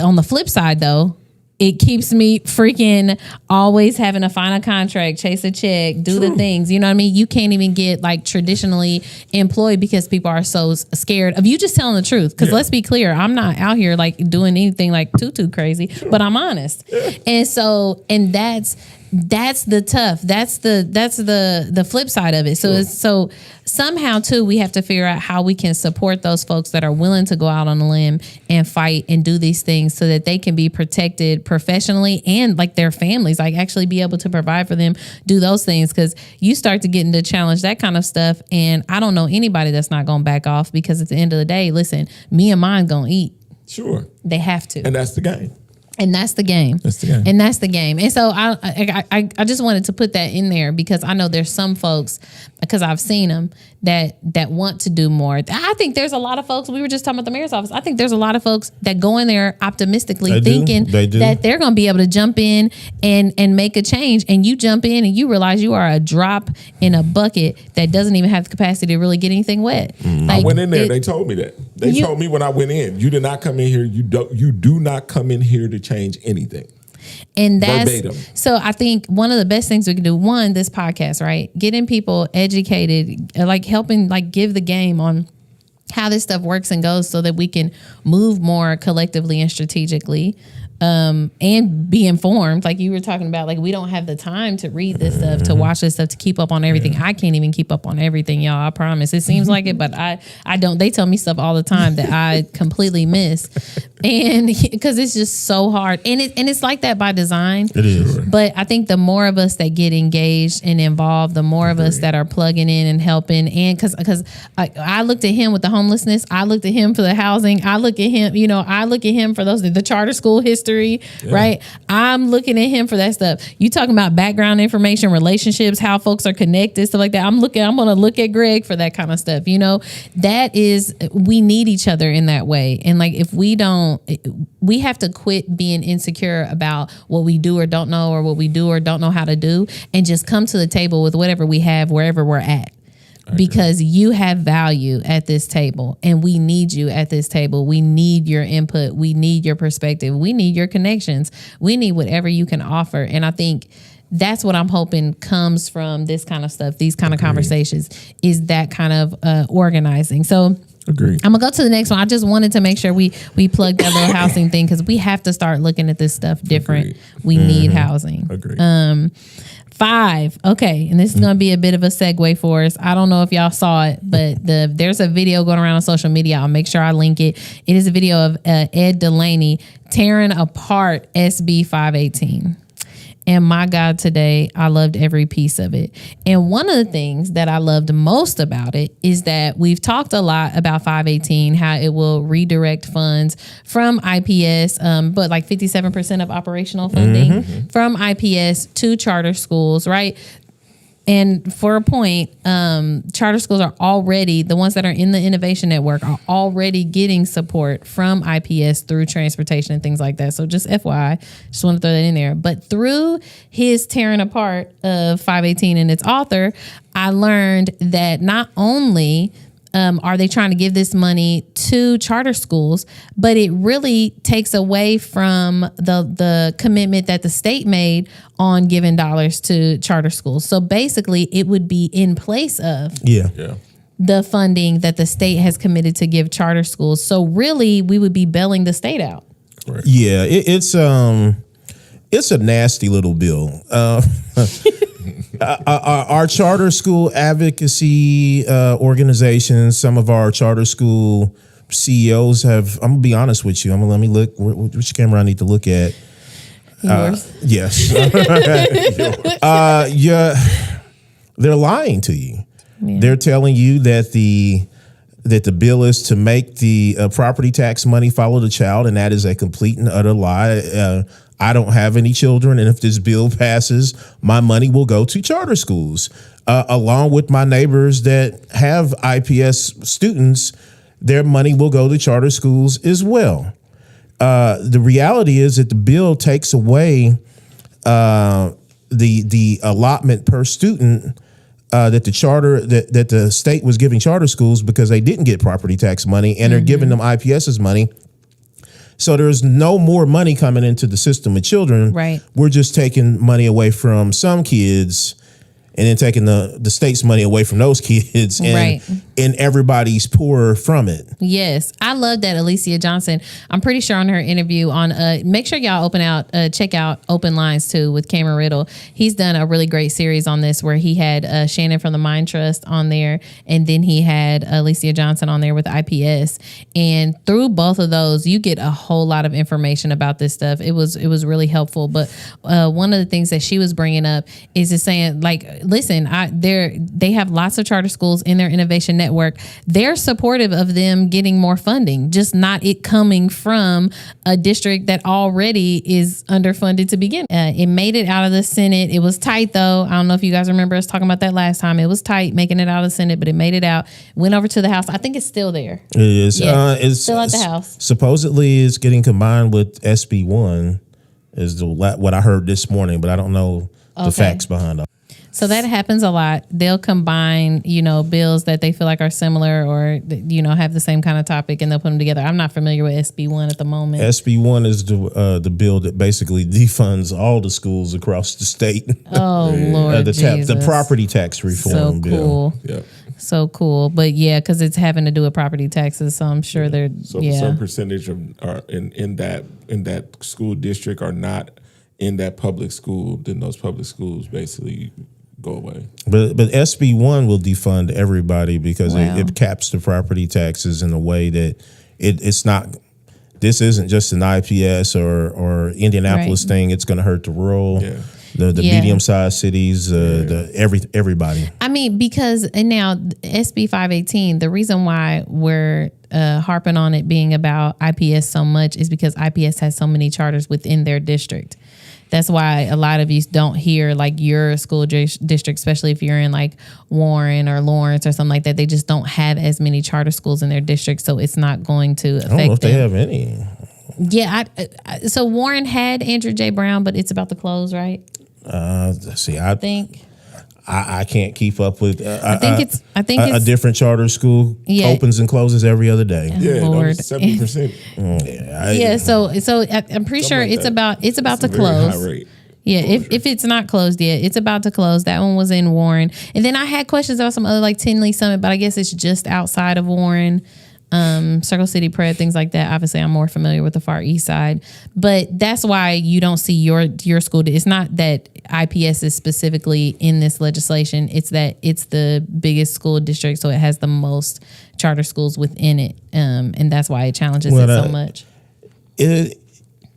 On the flip side, though, it keeps me freaking always having to find a contract, chase a check, do the things. You know what I mean? You can't even get like traditionally employed because people are so scared of you just telling the truth. Because let's be clear, I'm not out here like doing anything like too crazy, but I'm honest. And so, and that's the tough. That's the flip side of it. So so somehow too, we have to figure out how we can support those folks that are willing to go out on a limb and fight and do these things so that they can be protected professionally and like their families, like actually be able to provide for them, do those things. Because you start to get into challenge that kind of stuff, and I don't know anybody that's not going to back off, because at the end of the day, listen, me and mine going to eat. Sure. They have to. And that's the game. And that's the game. And that's the game. And so I just wanted to put that in there, because I know there's some folks, because I've seen them, that want to do more. I think there's a lot of folks, we were just talking about the mayor's office, I think there's a lot of folks that go in there optimistically thinking that they're going to be able to jump in and make a change. And you jump in and you realize you are a drop in a bucket that doesn't even have the capacity to really get anything wet. Like, I went in there, they told me that. They told me when I went in, you did not come in here, you do not come in here to change anything. And that's verbatim. So I think one of the best things we can do, one, this podcast, right? Getting people educated, like helping like give the game on how this stuff works and goes, so that we can move more collectively and strategically, and be informed. Like you were talking about, like we don't have the time to read this stuff, to watch this stuff, to keep up on everything. I can't even keep up on everything, y'all. I promise. It seems like it, but I don't. They tell me stuff all the time that I completely miss, and because it's just so hard, and it's like that by design. It is. But I think the more of us that get engaged and involved, the more of us that are plugging in and helping. And because I looked at him with the homelessness, I looked at him for the housing, I look at him, I look at him for the charter school history, right? I'm looking at him for that stuff. You talking about background information, relationships, how folks are connected, stuff like that. I'm going to look at Greg for that kind of stuff. That is, we need each other in that way. And like, if we don't, we have to quit being insecure about what we do or don't know, or what we do or don't know how to do, and just come to the table with whatever we have, wherever we're at. Because you have value at this table, and we need you at this table. We need your input. We need your perspective. We need your connections. We need whatever you can offer. And I think that's what I'm hoping comes from this kind of stuff, these kind of conversations, is that kind of organizing. So Agreed. I'm gonna go to the next one. I just wanted to make sure we plugged that little housing thing because we have to start looking at this stuff different. Agreed. We need housing. Agreed. 5. Okay, and this is gonna be a bit of a segue for us. I don't know if y'all saw it, but there's a video going around on social media. I'll make sure I link it. It is a video of Ed Delaney tearing apart SB 518. And my God, today, I loved every piece of it. And one of the things that I loved most about it is that we've talked a lot about 518, how it will redirect funds from IPS, but like 57% of operational funding from IPS to charter schools, right? And for a point, charter schools are already, the ones that are in the innovation network are already getting support from IPS through transportation and things like that. So just FYI, just want to throw that in there. But through his tearing apart of 518 and its author, I learned that not only are they trying to give this money to charter schools, but it really takes away from the commitment that the state made on giving dollars to charter schools. So basically, it would be in place of the funding that the state has committed to give charter schools. So really, we would be bailing the state out. Correct. Yeah, it's a nasty little bill. Our charter school advocacy organizations, some of our charter school CEOs have, I'm gonna be honest with you. Let me look, which camera I need to look at. Yours? Yes. They're lying to you. Yeah. They're telling you that the bill is to make the property tax money follow the child, and that is a complete and utter lie. I don't have any children, and if this bill passes, my money will go to charter schools. Along with my neighbors that have IPS students, their money will go to charter schools as well. The reality is that the bill takes away the allotment per student that the state was giving charter schools because they didn't get property tax money, and they're giving them IPS's money. So there's no more money coming into the system with children. Right. We're just taking money away from some kids and then taking the state's money away from those kids, and everybody's poorer from it. Yes, I love that Alicia Johnson. I'm pretty sure on her interview on make sure y'all check out Open Lines too with Cameron Riddle. He's done a really great series on this where he had Shannon from the Mind Trust on there, and then he had Alicia Johnson on there with IPS. And through both of those, you get a whole lot of information about this stuff. It was really helpful. But one of the things that she was bringing up is just saying, like, listen, they have lots of charter schools in their innovation network. They're supportive of them getting more funding, just not it coming from a district that already is underfunded to begin. It made it out of the Senate. It was tight, though. I don't know if you guys remember us talking about that last time. It was tight making it out of the Senate, but it made it out. Went over to the House. I think it's still there. It is. Yeah, it's still at the House. Supposedly, it's getting combined with SB 1 is what I heard this morning, but I don't know the facts behind it. So that happens a lot. They'll combine, bills that they feel like are similar or, have the same kind of topic, and they'll put them together. I'm not familiar with SB1 at the moment. SB1 is the bill that basically defunds all the schools across the state. Oh, Lord Jesus. The property tax reform bill. Cool. Yeah. So cool. But yeah, because it's having to do with property taxes, so I'm sure they're, some percentage of are in that school district are not in that public school, then those public schools basically go away. But SB1 will defund everybody because it caps the property taxes in a way that it's not. This isn't just an IPS or Indianapolis thing. It's going to hurt the rural, the medium-sized cities, everybody. I mean, because now SB 518, the reason why we're harping on it being about IPS so much is because IPS has so many charters within their district. That's why a lot of you don't hear like your school district, especially if you're in like Warren or Lawrence or something like that. They just don't have as many charter schools in their district, so it's not going to affect them. I don't know if they have any. Yeah, so Warren had Andrew J. Brown, but it's about to close, right? I think. I can't keep up with. I think it's a different charter school opens and closes every other day. Yeah, Lord. 70%. So I'm pretty sure it's about to close. High rate. Yeah, if it's not closed yet, it's about to close. That one was in Warren, and then I had questions about some other like Tinley Summit, but I guess it's just outside of Warren. Circle City Prep, things like that. Obviously, I'm more familiar with the Far East Side, but that's why you don't see your school. It's not that IPS is specifically in this legislation. It's that it's the biggest school district, so it has the most charter schools within it, and that's why it challenges it so much.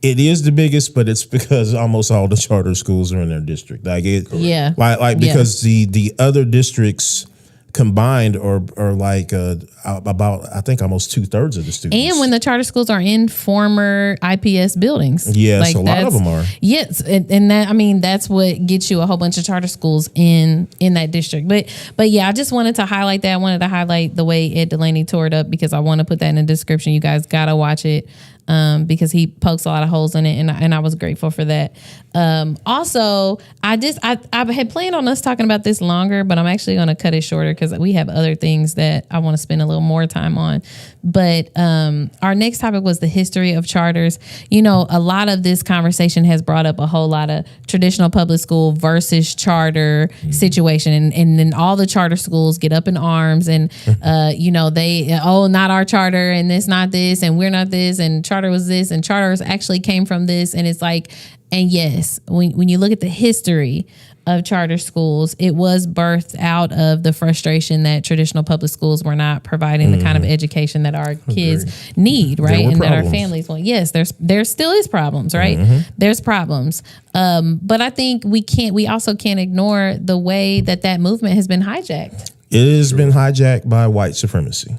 It is the biggest, but it's because almost all the charter schools are in their district. Because the other districts combined are like about, I think, almost 2/3 of the students. And when the charter schools are in former IPS buildings. Yes, a lot of them are. Yes, and that, I mean, that's what gets you a whole bunch of charter schools in that district. But yeah, I just wanted to highlight that. I wanted to highlight the way Ed Delaney tore it up because I want to put that in the description. You guys got to watch it. Because he pokes a lot of holes in it, and I was grateful for that. Also, I had planned on us talking about this longer, but I'm actually going to cut it shorter because we have other things that I want to spend a little more time on. But our next topic was the history of charters. You know, a lot of this conversation has brought up a whole lot of traditional public school versus charter situation, and then all the charter schools get up in arms, and not our charter, and it's not this, and we're not this, and charter was this, and charters actually came from this, and it's like, and yes, when you look at the history of charter schools, it was birthed out of the frustration that traditional public schools were not providing the kind of education that our kids need, right? And that our families want. Yes, there still is problems, right? There's problems. But I think we also can't ignore the way that movement has been hijacked. It has been hijacked by white supremacy.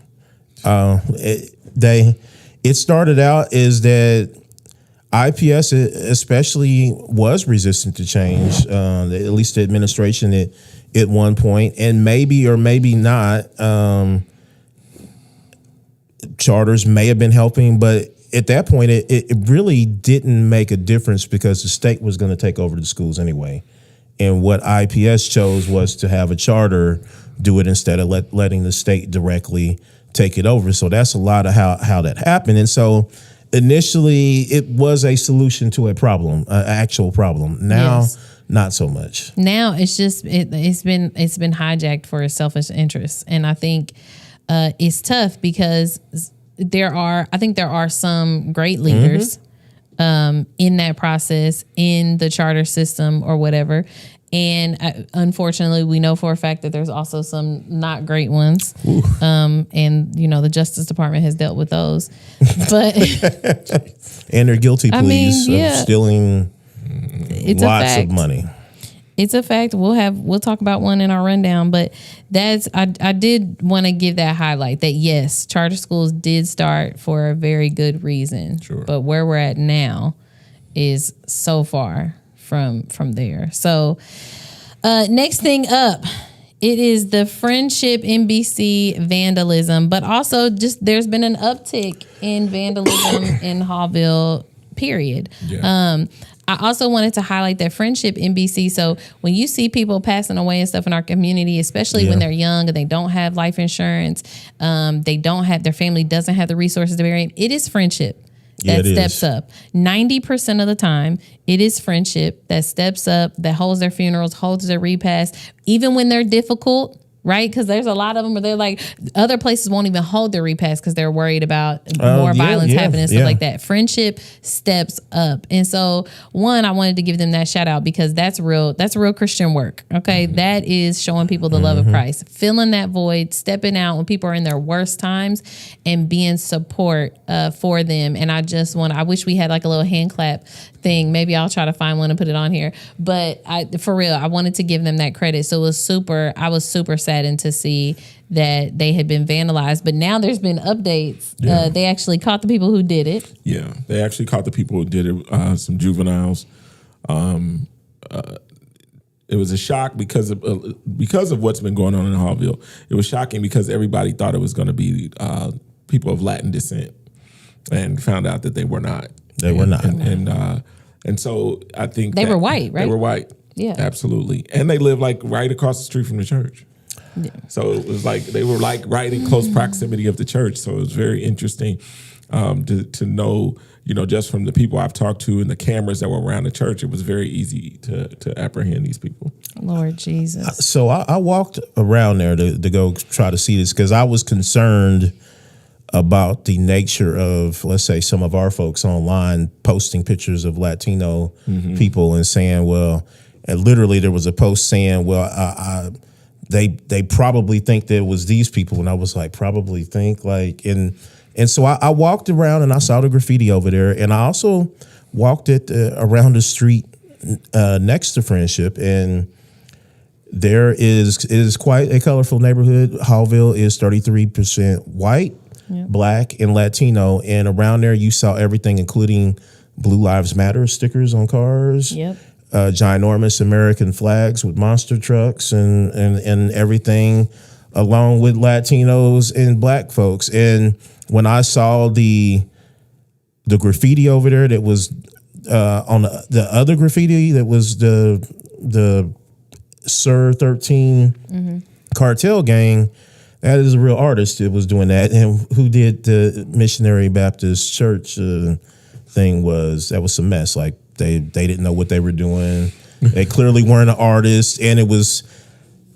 It started out is that IPS especially was resistant to change, at least the administration at one point, and maybe or maybe not, charters may have been helping, but at that point it really didn't make a difference because the state was going to take over the schools anyway. And what IPS chose was to have a charter do it instead of letting the state directly take it over. So that's a lot of how that happened. And so initially it was a solution to a problem, an actual problem. Now, not so much. Now it's just it's been hijacked for selfish interests, and I think it's tough because there are some great leaders in that process, in the charter system or whatever. And unfortunately, we know for a fact that there's also some not great ones. And, the Justice Department has dealt with those. But and they're guilty pleas of stealing lots of money. It's a fact. We'll talk about one in our rundown. But I did want to give that highlight that, yes, charter schools did start for a very good reason. Sure. But where we're at now is so far from there. So next thing up, it is the Friendship NBC vandalism, but also just there's been an uptick in vandalism in Hallville, period. Yeah. I also wanted to highlight that Friendship NBC. So when you see people passing away and stuff in our community, especially when they're young and they don't have life insurance, their family doesn't have the resources to bury them, it is Friendship that steps up. 90% of the time, it is Friendship that steps up, that holds their funerals, holds their repast, even when they're difficult, right? Because there's a lot of them where they're like, other places won't even hold their repast because they're worried about more violence happening and stuff like that. Friendship steps up. And so, one, I wanted to give them that shout out because that's real Christian work, okay? That is showing people the love of Christ, filling that void, stepping out when people are in their worst times and being support for them. And I wish we had like a little hand clap thing. Maybe I'll try to find one and put it on here. But for real, I wanted to give them that credit. So I was super saddened to see that they had been vandalized. But now there's been updates. Yeah. They actually caught the people who did it. Yeah, they actually caught the people who did it, some juveniles. It was a shock because of what's been going on in Hallville. It was shocking because everybody thought it was going to be people of Latin descent and found out that they were not. They were not. And so I think they were white, right? They were white. Yeah. Absolutely. And they lived like right across the street from the church. Yeah. So it was like they were like right in close proximity of the church. So it was very interesting to know, just from the people I've talked to and the cameras that were around the church, it was very easy to apprehend these people. Lord Jesus. So I walked around there to go try to see this because I was concerned about the nature of, let's say, some of our folks online posting pictures of Latino people and saying, well, and literally there was a post saying, well, they probably think that it was these people. And I was like, probably think like, and so I walked around and I saw the graffiti over there. And I also walked around the street next to Friendship, and there is quite a colorful neighborhood. Hallville is 33% white, Black, and Latino. And around there you saw everything, including Blue Lives Matter stickers on cars. Yep. Ginormous American flags with monster trucks and everything, along with Latinos and Black folks. And when I saw the graffiti over there that was on the other graffiti that was the Sir 13 cartel gang, that is a real artist that was doing that. And who did the Missionary Baptist Church thing was some mess. Like they didn't know what they were doing. They clearly weren't an artist, and it was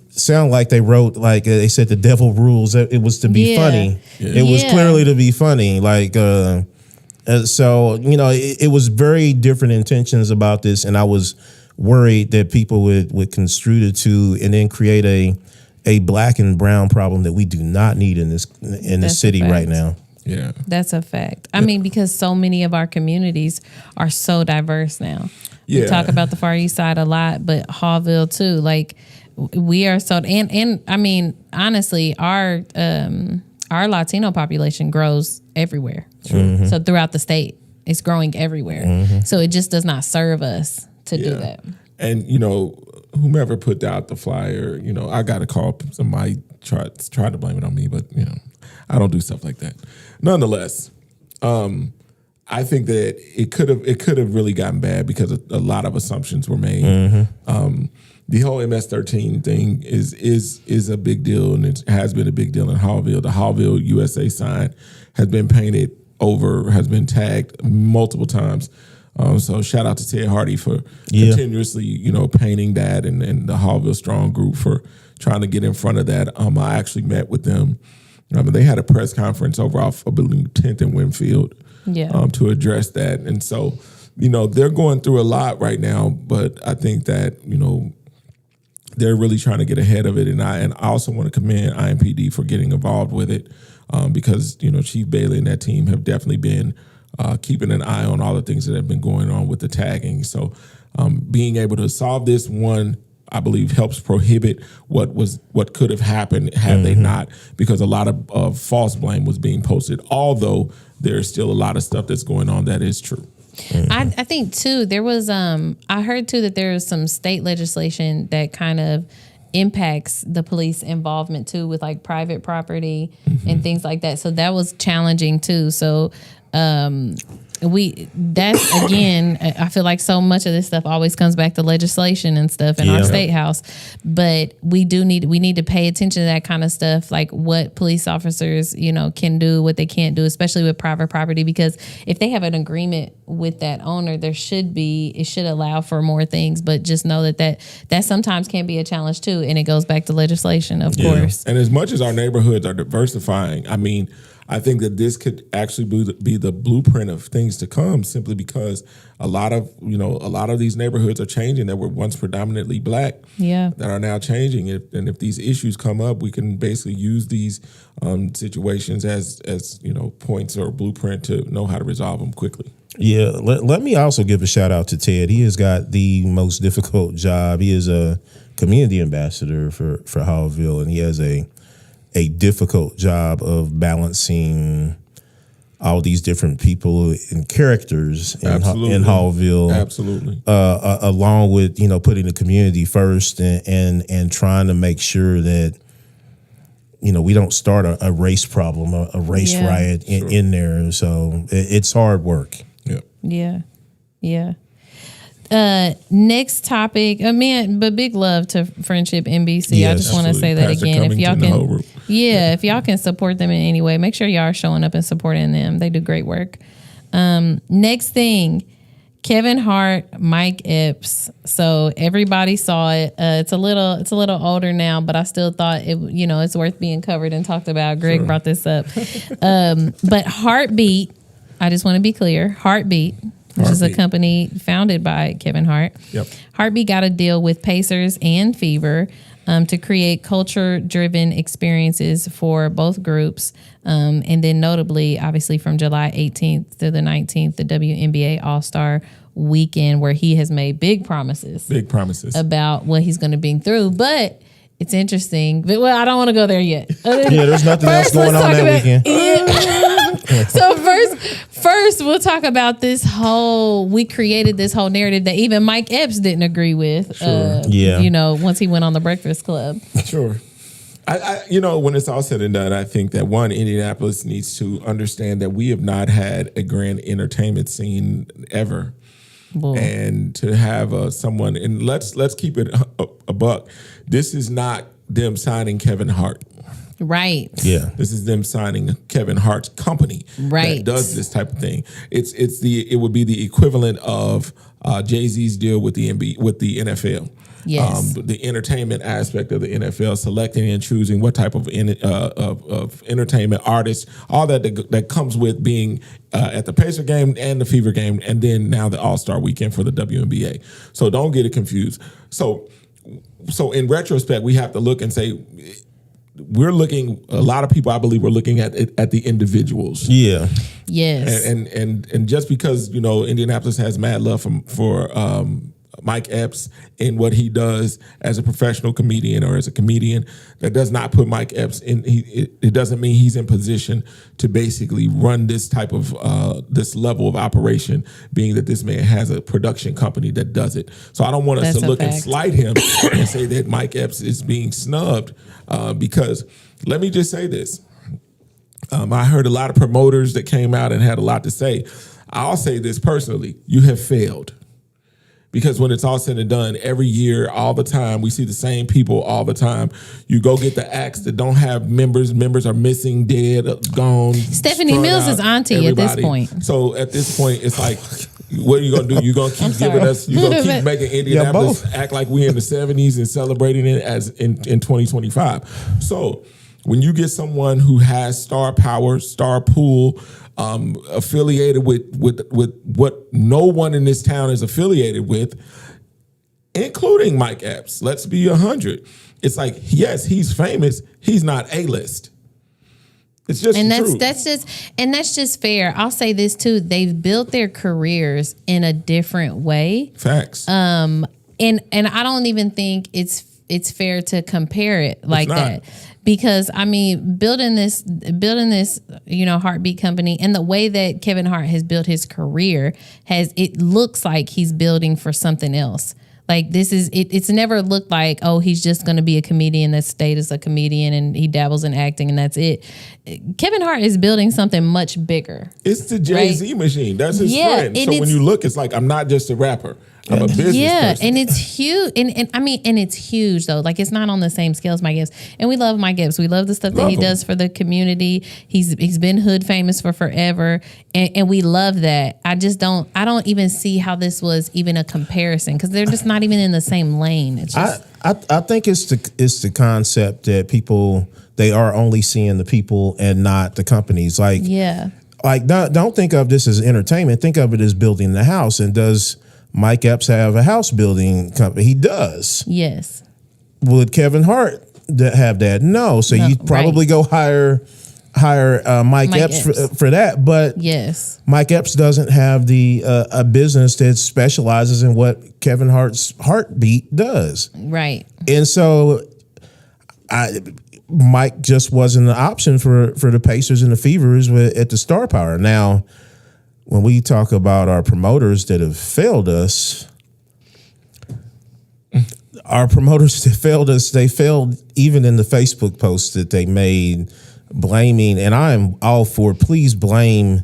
sound like they wrote, like they said, the devil rules. It was to be funny. Yeah. It was clearly to be funny. Like so, it was very different intentions about this, and I was worried that people would construe it to and then create a Black and brown problem that we do not need in the city right now. Yeah, that's a fact. I mean, because so many of our communities are so diverse now. Yeah. We talk about the Far East Side a lot, but Hallville too. Like we are so, and I mean, honestly, our Latino population grows everywhere. Mm-hmm. So throughout the state, it's growing everywhere. Mm-hmm. So it just does not serve us to do that. And whomever put out the flyer, I got a call. Somebody tried to blame it on me, but I don't do stuff like that. Nonetheless, I think that it could have really gotten bad because a lot of assumptions were made. Mm-hmm. The whole MS-13 thing is a big deal, and it has been a big deal in Hallville. The Hallville USA sign has been painted over, has been tagged multiple times. So shout out to Ted Hardy for continuously, painting that, and the Hallville Strong Group for trying to get in front of that. I actually met with them. They had a press conference over off, I believe, 10th and Winfield to address that. And so, they're going through a lot right now, but I think that, they're really trying to get ahead of it. And I also want to commend IMPD for getting involved with it because, Chief Bailey and that team have definitely been keeping an eye on all the things that have been going on with the tagging. So being able to solve this one, I believe, helps prohibit what could have happened had they not, because a lot of false blame was being posted, although there's still a lot of stuff that's going on that is true. Mm-hmm. I think too, there was I heard too that there is some state legislation that kind of impacts the police involvement too with like private property and things like that. So that was challenging too. So that's again, I feel like so much of this stuff always comes back to legislation and stuff in our state house, but we need to pay attention to that kind of stuff, like what police officers, can do, what they can't do, especially with private property, because if they have an agreement with that owner, it should allow for more things, but just know that sometimes can be a challenge too. And it goes back to legislation, of course. And as much as our neighborhoods are diversifying, I mean, I think that this could actually be the blueprint of things to come, simply because a lot of these neighborhoods are changing that were once predominantly Black, that are now changing. If these issues come up, we can basically use these situations as points or blueprint to know how to resolve them quickly. Yeah, let me also give a shout out to Ted. He has got the most difficult job. He is a community ambassador for Hallville, and he has a difficult job of balancing all these different people and characters in Hallville. Absolutely. Along with, putting the community first and trying to make sure that, we don't start a race problem, a race riot in there. So it's hard work. Yeah. Next topic, but big love to Friendship NBC. Yes, I just want to say that again. If y'all can, if y'all can support them in any way, make sure y'all are showing up and supporting them. They do great work. Next thing, Kevin Hart, Mike Epps. So everybody saw it. It's a little older now, but I still thought it's worth being covered and talked about. Greg brought this up. But Heartbeat, I just want to be clear, Heartbeat, which is a company founded by Kevin Hart. Yep. Heartbeat got a deal with Pacers and Fever to create culture-driven experiences for both groups. And then notably, obviously, from July 18th to the 19th, the WNBA All-Star Weekend, where he has made big promises about what he's going to bring through. But it's interesting. But, well, I don't want to go there yet. There's nothing else going on that weekend. So first we'll talk about we created this whole narrative that even Mike Epps didn't agree with. Once he went on the Breakfast Club. Sure. I when it's all said and done, I think that Indianapolis needs to understand that we have not had a grand entertainment scene ever. Boy. And to have someone, and let's keep it a buck. This is not them signing Kevin Hart. Right. Yeah. This is them signing Kevin Hart's company that does this type of thing. It would be the equivalent of Jay-Z's deal with the NFL. Yes. The entertainment aspect of the NFL, selecting and choosing what type of entertainment artists, all that comes with being at the Pacer game and the Fever game, and then now the All-Star Weekend for the WNBA. So don't get it confused. So in retrospect, we have to look and say, a lot of people, I believe, were looking at the individuals. Yeah. Yes. And just because, Indianapolis has mad love for Mike Epps and what he does as a professional comedian or as a comedian, that does not put Mike Epps in. It doesn't mean he's in position to basically run this type of this level of operation, being that this man has a production company that does it. So I don't want us to look and slight him and say that Mike Epps is being snubbed because let me just say this. I heard a lot of promoters that came out and had a lot to say. I'll say this personally: you have failed. Because when it's all said and done, every year, all the time, we see the same people all the time. You go get the acts that don't have members. Members are missing, dead, gone. Stephanie Mills is auntie at this point. So at this point, it's like, what are you going to do? You're going to keep giving us, you're going to keep making Indianapolis act like we're in the 70s and celebrating it as in 2025. So when you get someone who has star power, star pool, affiliated with what no one in this town is affiliated with, including Mike Epps. Let's be 100. It's like, yes, he's famous. He's not A-list. It's just that's just fair. I'll say this too. They've built their careers in a different way. Facts. And I don't even think it's fair to compare it like that. Because building this, Heartbeat company, and the way that Kevin Hart has built his career it looks like he's building for something else. Like it's never looked like, oh, he's just going to be a comedian that stayed as a comedian and he dabbles in acting and that's it. Kevin Hart is building something much bigger. It's the Jay-Z machine. That's his friend. So when you look, it's like, I'm not just a rapper. I'm a business person. And it's huge. And it's huge though. Like, it's not on the same scale as Mike Epps. And we love Mike Epps. We love the stuff that he does for the community. He's been hood famous for forever. And we love that. I don't even see how this was even a comparison, because they're just not even in the same lane. It's just, I think it's the concept that people, they are only seeing the people and not the companies. Like, don't think of this as entertainment. Think of it as building the house. And does Mike Epps have a house building company? He does. Yes. Would Kevin Hart have that? No. So you probably go hire Mike Epps for that. But yes, Mike Epps doesn't have the a business that specializes in what Kevin Hart's Heartbeat does. Right. And so Mike just wasn't an option for the Pacers and the Fevers at the star power. Now, when we talk about our promoters that have failed us, our promoters that failed us, they failed even in the Facebook posts that they made, blaming, and I am all for, please blame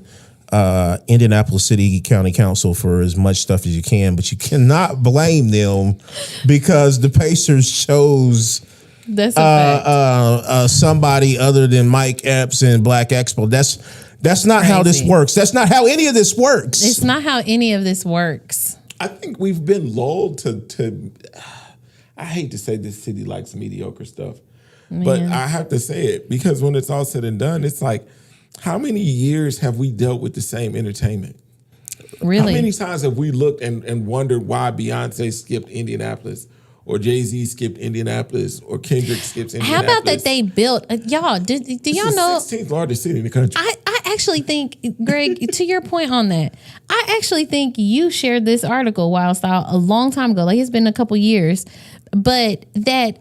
Indianapolis City County Council for as much stuff as you can, but you cannot blame them because the Pacers chose somebody other than Mike Epps and Black Expo. That's not how this works. That's not how any of this works. It's not how any of this works. I think we've been lulled to I hate to say this city likes mediocre stuff, but I have to say it because when it's all said and done, it's like, how many years have we dealt with the same entertainment? Really? How many times have we looked and wondered why Beyonce skipped Indianapolis, or Jay-Z skipped Indianapolis, or Kendrick skips Indianapolis? How about that they built, y'all, do y'all know? It's the 16th largest city in the country. I actually think, Greg, to your point on that, I actually think you shared this article, Wild Style, a long time ago. Like, it's been a couple years, but that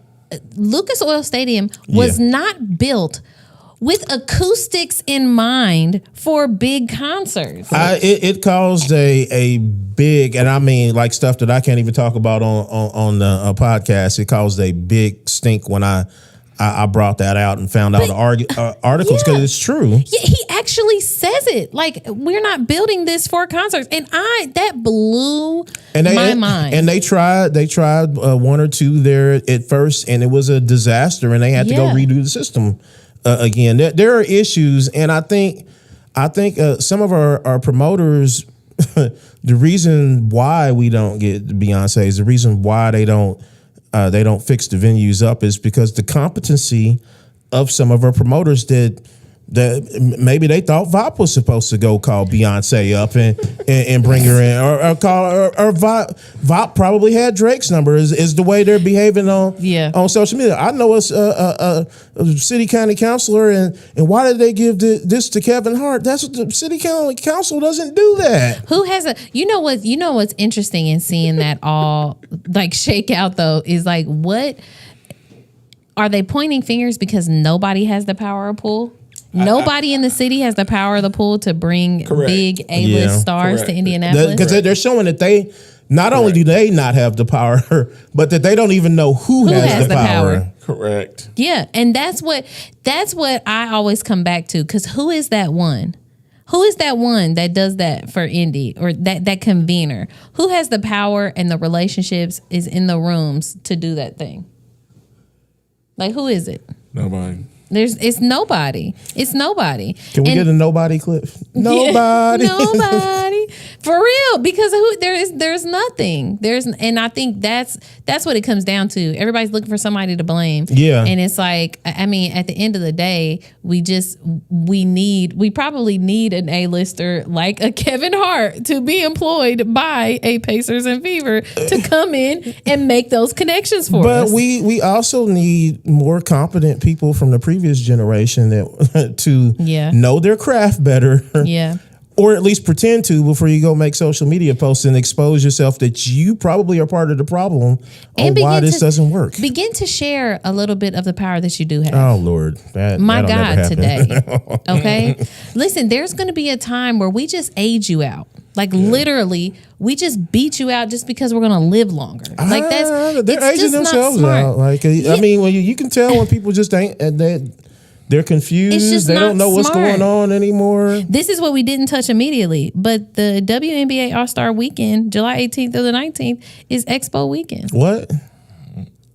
Lucas Oil Stadium was not built with acoustics in mind for big concerts. It caused a big, and I mean like stuff that I can't even talk about on the podcast. It caused a big stink when I brought that out and found out the articles, because it's true. Yeah, he actually says it. Like, we're not building this for concerts, and that blew my mind. And they tried one or two there at first, and it was a disaster, and they had to go redo the system. Again, there are issues, and I think some of our promoters, the reason why we don't get Beyonce is the reason why they don't fix the venues up is because the competency of some of our promoters that maybe they thought VOP was supposed to go call Beyonce up and bring her in, or VOP probably had Drake's number. Is the way they're behaving on social media. I know a city county councilor, and why did they give this to Kevin Hart? That's what the city county council doesn't do that. Who has you know what's interesting in seeing that all like shake out though is like, what are they pointing fingers because nobody has the power of pull? Nobody in the city has the power of the pull to bring big A-list stars to Indianapolis. Because they're showing that they not only do they not have the power, but that they don't even know who has the power. Correct. Yeah, and that's what I always come back to. Because who is that one? Who is that one that does that for Indy, or that convener? Who has the power and the relationships is in the rooms to do that thing? Like, who is it? Nobody. It's nobody. It's nobody. Can we get a nobody clip? Nobody. Yeah, nobody. For real, because there's nothing. And I think that's what it comes down to. Everybody's looking for somebody to blame. Yeah. And it's like, I mean, at the end of the day, we probably need an A-lister like a Kevin Hart to be employed by a Pacers and Fever to come in and make those connections for us. But we also need more competent people from the previous generation to know their craft better. Yeah. Or at least pretend to before you go make social media posts and expose yourself that you probably are part of the problem on why this doesn't work. Begin to share a little bit of the power that you do have. Oh, Lord. My God, today. Okay? Listen, there's going to be a time where we just age you out. Like, literally, we just beat you out just because we're going to live longer. Like, they're aging themselves out. Like, I mean, when you can tell when people just ain't, they're confused. They don't know what's going on anymore. This is what we didn't touch immediately, but the WNBA All-Star Weekend, July 18th through the 19th, is Expo Weekend. What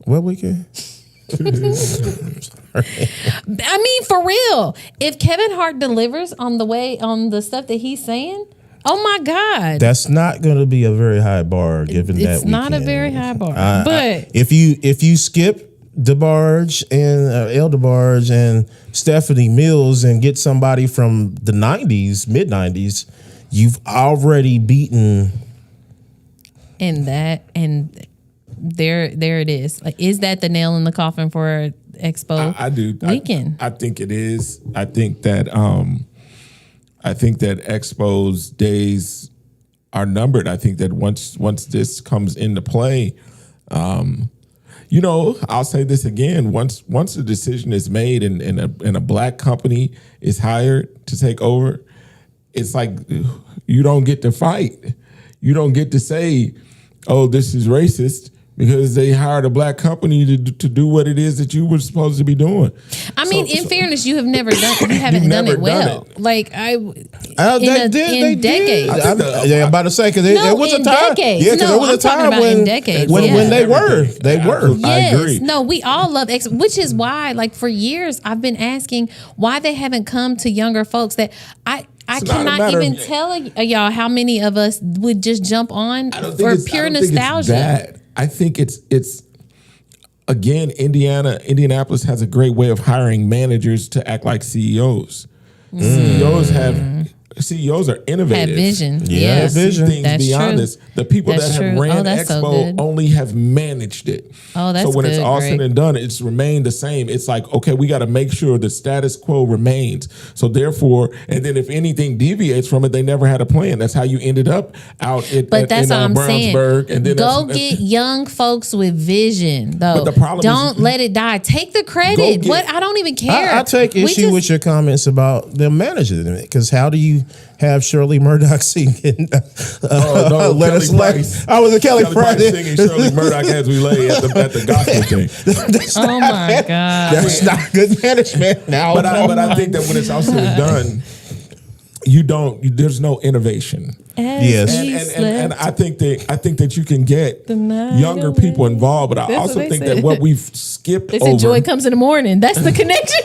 weekend? I mean, for real, if Kevin Hart delivers on the stuff that he's saying, oh my God, that's not going to be a very high bar. Given that it's not a very high bar, but if you skip DeBarge and El DeBarge and Stephanie Mills and get somebody from the '90s, mid '90s, you've already beaten. And there it is. Like, is that the nail in the coffin for Expo? I do weekend. I think it is. I think that Expo's days are numbered. I think that once this comes into play, I'll say this again. Once a decision is made and a black company is hired to take over, it's like you don't get to fight. You don't get to say, "Oh, this is racist," because they hired a black company to do what it is that you were supposed to be doing. I mean, in fairness, you haven't done it well. Like in decades. I'm about to say because it was a time. Decades. Yeah, because it was a time when they were. Yes. I agree. No, we all love Expo, which is why, like, for years I've been asking why they haven't come to younger folks. That I cannot even tell y'all how many of us would just jump on for pure nostalgia. I think it's again, Indianapolis has a great way of hiring managers to act like CEOs. CEOs are innovative. Have vision. Yeah, vision. Things That's beyond true. this. The people that have ran Expo only have managed it. Oh, that's so when it's all Greg. said and done, it's remained the same. It's like, okay, we got to make sure the status quo remains. So therefore, and then if anything deviates from it, they never had a plan. That's how you ended up out in Brownsburg. And then go get young folks with vision, though. But the problem don't let it die. Take the credit. I don't even care. I take issue with your comments about them managing it, because how do you have Shirley Murdoch singing Let Us Lay? I was a Kelly Price singing Shirley Murdoch as we lay at the gospel thing. Oh my God. That's not good management now. But I think that when it's all said and done, there's no innovation. Yes. And I think that you can get younger people involved, but I also think that what we've skipped over. They said joy comes in the morning. That's the connection.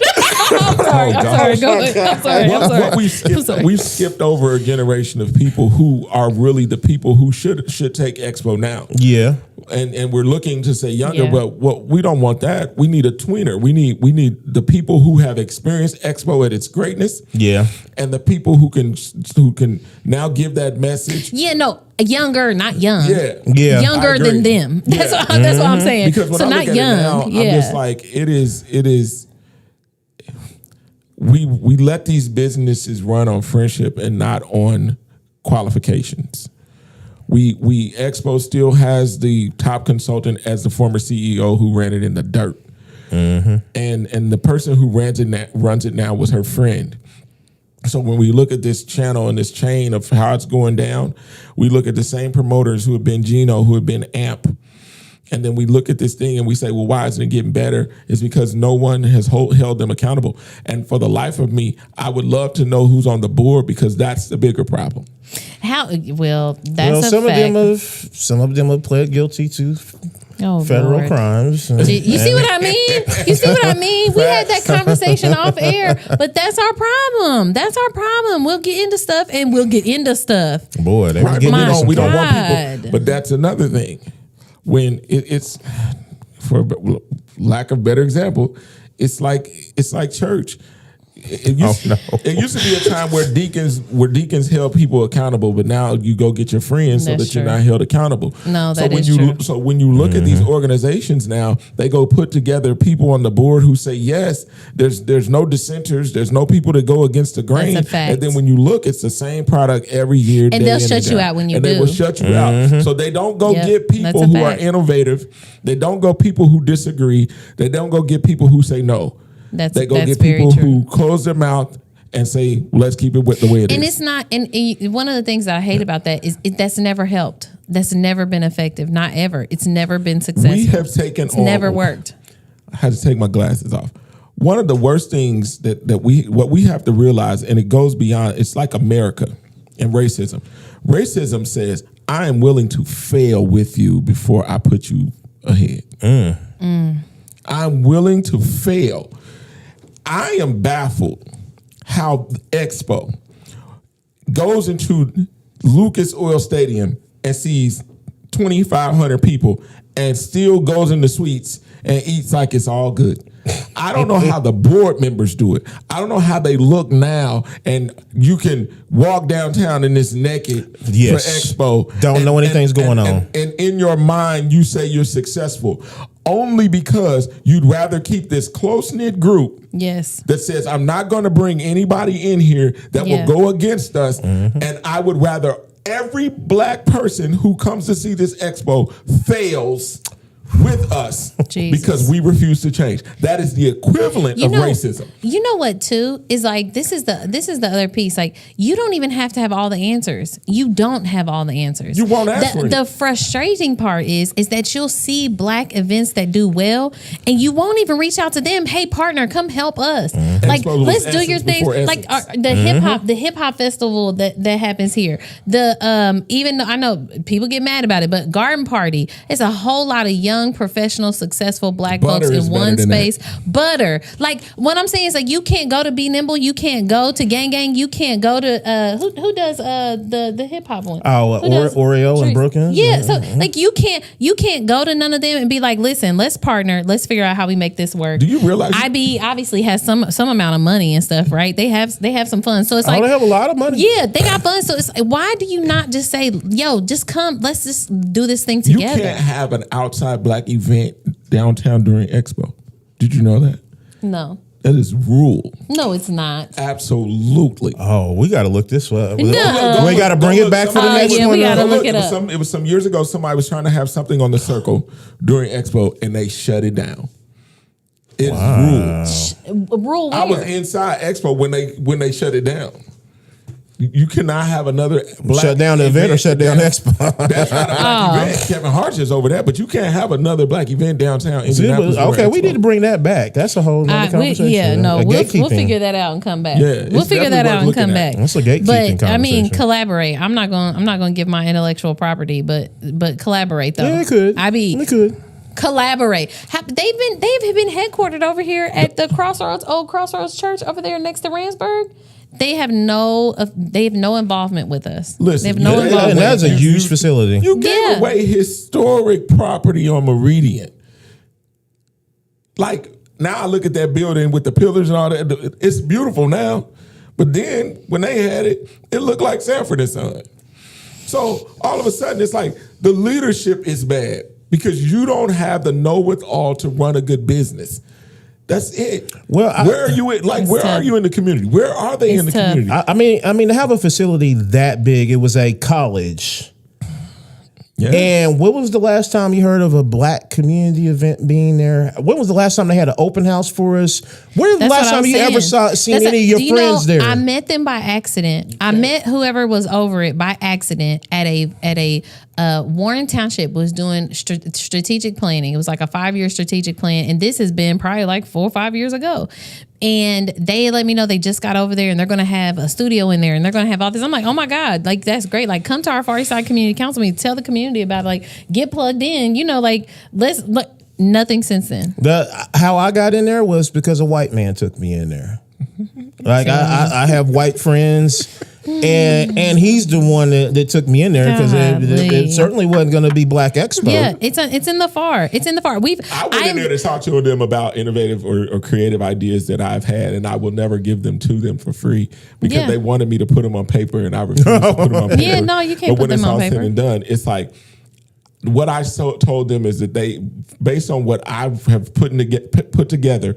I'm sorry. Go ahead. We've skipped over a generation of people who are really the people who should take Expo now. Yeah. And we're looking to say younger, but we don't want that. We need a tweener. We need the people who have experienced Expo at its greatness. Yeah. And the people who can now give that message. Yeah, no, younger, not young. Yeah. Younger than them. That's what I'm saying. Because when I not look at young. it now, I'm just like, it is. We let these businesses run on friendship and not on qualifications. We Expo still has the top consultant as the former CEO who ran it in the dirt, and the person who runs it now was her friend. So when we look at this channel and this chain of how it's going down, we look at the same promoters who have been Gino, who have been Amp. And then we look at this thing and we say, well, why isn't it getting better? It's because no one has held them accountable. And for the life of me, I would love to know who's on the board, because that's the bigger problem. That's a some fact. Some of them have pled guilty to federal Lord. crimes. You see what I mean? We had that conversation off air, but that's our problem. We'll get into stuff. Boy, they we don't want people. But that's another thing. When it's, for lack of better example, it's like church. It used to be a time where deacons held people accountable, but now you go get your friends so that you're not held accountable. No, that is true. So when you look at these organizations now, they go put together people on the board who say yes. There's no dissenters. There's no people that go against the grain. That's a fact. And then when you look, it's the same product every year. And they'll shut you out when you do. They will shut you out. So they don't go get people who are innovative. They don't go people who disagree. They don't go get people who say no. They go get people who close their mouth and say, let's keep it with the way it is. And it's not, and one of the things that I hate about that is that's never helped. That's never been effective. Not ever. It's never been successful. It's never worked. I had to take my glasses off. One of the worst things that we have to realize, and it goes beyond, it's like America and racism. Racism says, I am willing to fail with you before I put you ahead. I'm willing to fail. I am baffled how Expo goes into Lucas Oil Stadium and sees 2,500 people and still goes in the suites and eats like it's all good. I don't know how the board members do it. I don't know how they look now, and you can walk downtown in this naked for Expo. Don't know anything's going on. And in your mind, you say you're successful only because you'd rather keep this close-knit group that says, I'm not going to bring anybody in here that will go against us, and I would rather every black person who comes to see this Expo fails with us because we refuse to change. That is the equivalent of racism. You know what too is like this is the other piece. Like you don't even have to have all the answers. You don't have all the answers. You won't ask for it. The frustrating part is that you'll see Black events that do well, and you won't even reach out to them. Hey, partner, come help us. Like let's do your thing. Like the hip hop festival that happens here. The even though I know people get mad about it, but Garden Party, it's a whole lot of young, professional, successful Black folks in one space. Butter. Like what I'm saying is like you can't go to Be Nimble, you can't go to Gang Gang, you can't go to who does the hip hop one? Oreo and Brooklyn. Yeah, so like you can't go to none of them and be like, listen, let's partner, let's figure out how we make this work. Do you realize IB obviously has some amount of money and stuff, right? They have some fun. So it's like they have a lot of money. Yeah, they got fun. So it's why do you not just say, yo, just come, let's just do this thing together. You can't have an outside Black event downtown during Expo. Did you know that? No. That is rule. No, it's not. Absolutely. Oh, we got to look this up. No. We got to bring it back for the next one. We got to look it up. It was some years ago. Somebody was trying to have something on the circle during Expo, and they shut it down. It's rule. I was inside Expo when they shut it down. You cannot have another Black shut down the event or shut down Expo. That's not a Black event. Kevin Hart's is over that, but you can't have another Black event downtown. Okay, we need to bring that back. That's a whole other conversation. We'll figure that out and come back. Yeah, we'll figure that out and come back. That's a gatekeeping conversation. I mean, collaborate. I'm not going to give my intellectual property, but collaborate though. Yeah, it could. It could. Collaborate. They've been headquartered over here at the old Crossroads Church over there next to Ramsburg. They have no involvement with us. Listen, they have no involvement. And that's a huge facility. You gave away historic property on Meridian. Like now, I look at that building with the pillars and all that. It's beautiful now, but then when they had it, it looked like Sanford and Son. So all of a sudden, it's like the leadership is bad because you don't have the know-with-all to run a good business. That's it. Well, where are you at? Like, where are you in the community? Where are they in the community? I mean, to have a facility that big, it was a college. Yeah. And when was the last time you heard of a Black community event being there? When was the last time they had an open house for us? When was the last time you ever seen any of your friends there? I met them by accident. Okay. I met whoever was over it by accident at a Warren Township was doing strategic planning. It was like a 5-year strategic plan, and this has been probably like 4 or 5 years ago. And they let me know they just got over there and they're going to have a studio in there and they're going to have all this. I'm like, oh my God, like that's great. Like come to our Far East Side Community Council meeting, tell the community about it, like get plugged in, like let's look. Nothing since then. How I got in there was because a white man took me in there. Like I have white friends. And he's the one that took me in there because it certainly wasn't going to be Black Expo. Yeah, it's in the FAR. It's in the FAR. I went in there to talk to them about innovative or creative ideas that I've had, and I will never give them to them for free because they wanted me to put them on paper, and I refused to put them on paper. Yeah, no, you can't put them on paper. But when it's all said and done, it's like what I told them is that they, based on what I have put together,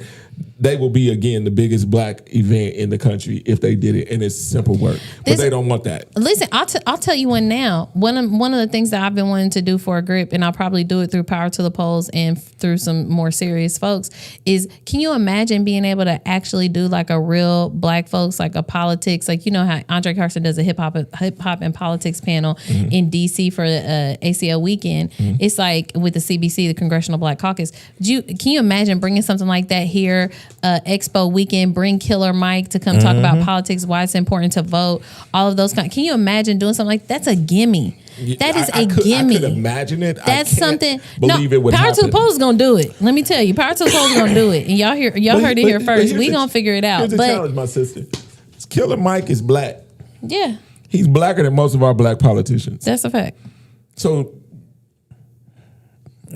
they will be again the biggest Black event in the country if they did it, and it's simple work. But they don't want that. Listen, I'll tell you one now. One of the things that I've been wanting to do for a group, and I'll probably do it through Power to the Polls and through some more serious folks, is can you imagine being able to actually do like a real Black folks, like a politics, like you know how Andre Carson does a hip hop and politics panel in DC for ACL weekend. It's like with the CBC, the Congressional Black Caucus. Can you imagine bringing something like that here? Expo weekend, bring Killer Mike to come talk about politics, why it's important to vote, all of those kind. Can you imagine doing something like that's a gimme? That is a gimme. I could imagine it. That's something. Believe it would Power happen. to the Polls is gonna do it. Let me tell you, Power to the Polls is gonna do it, and y'all heard it here first. We gonna figure it out. Here's the challenge, my sister. Killer Mike is Black. Yeah, he's Blacker than most of our Black politicians. That's a fact. So.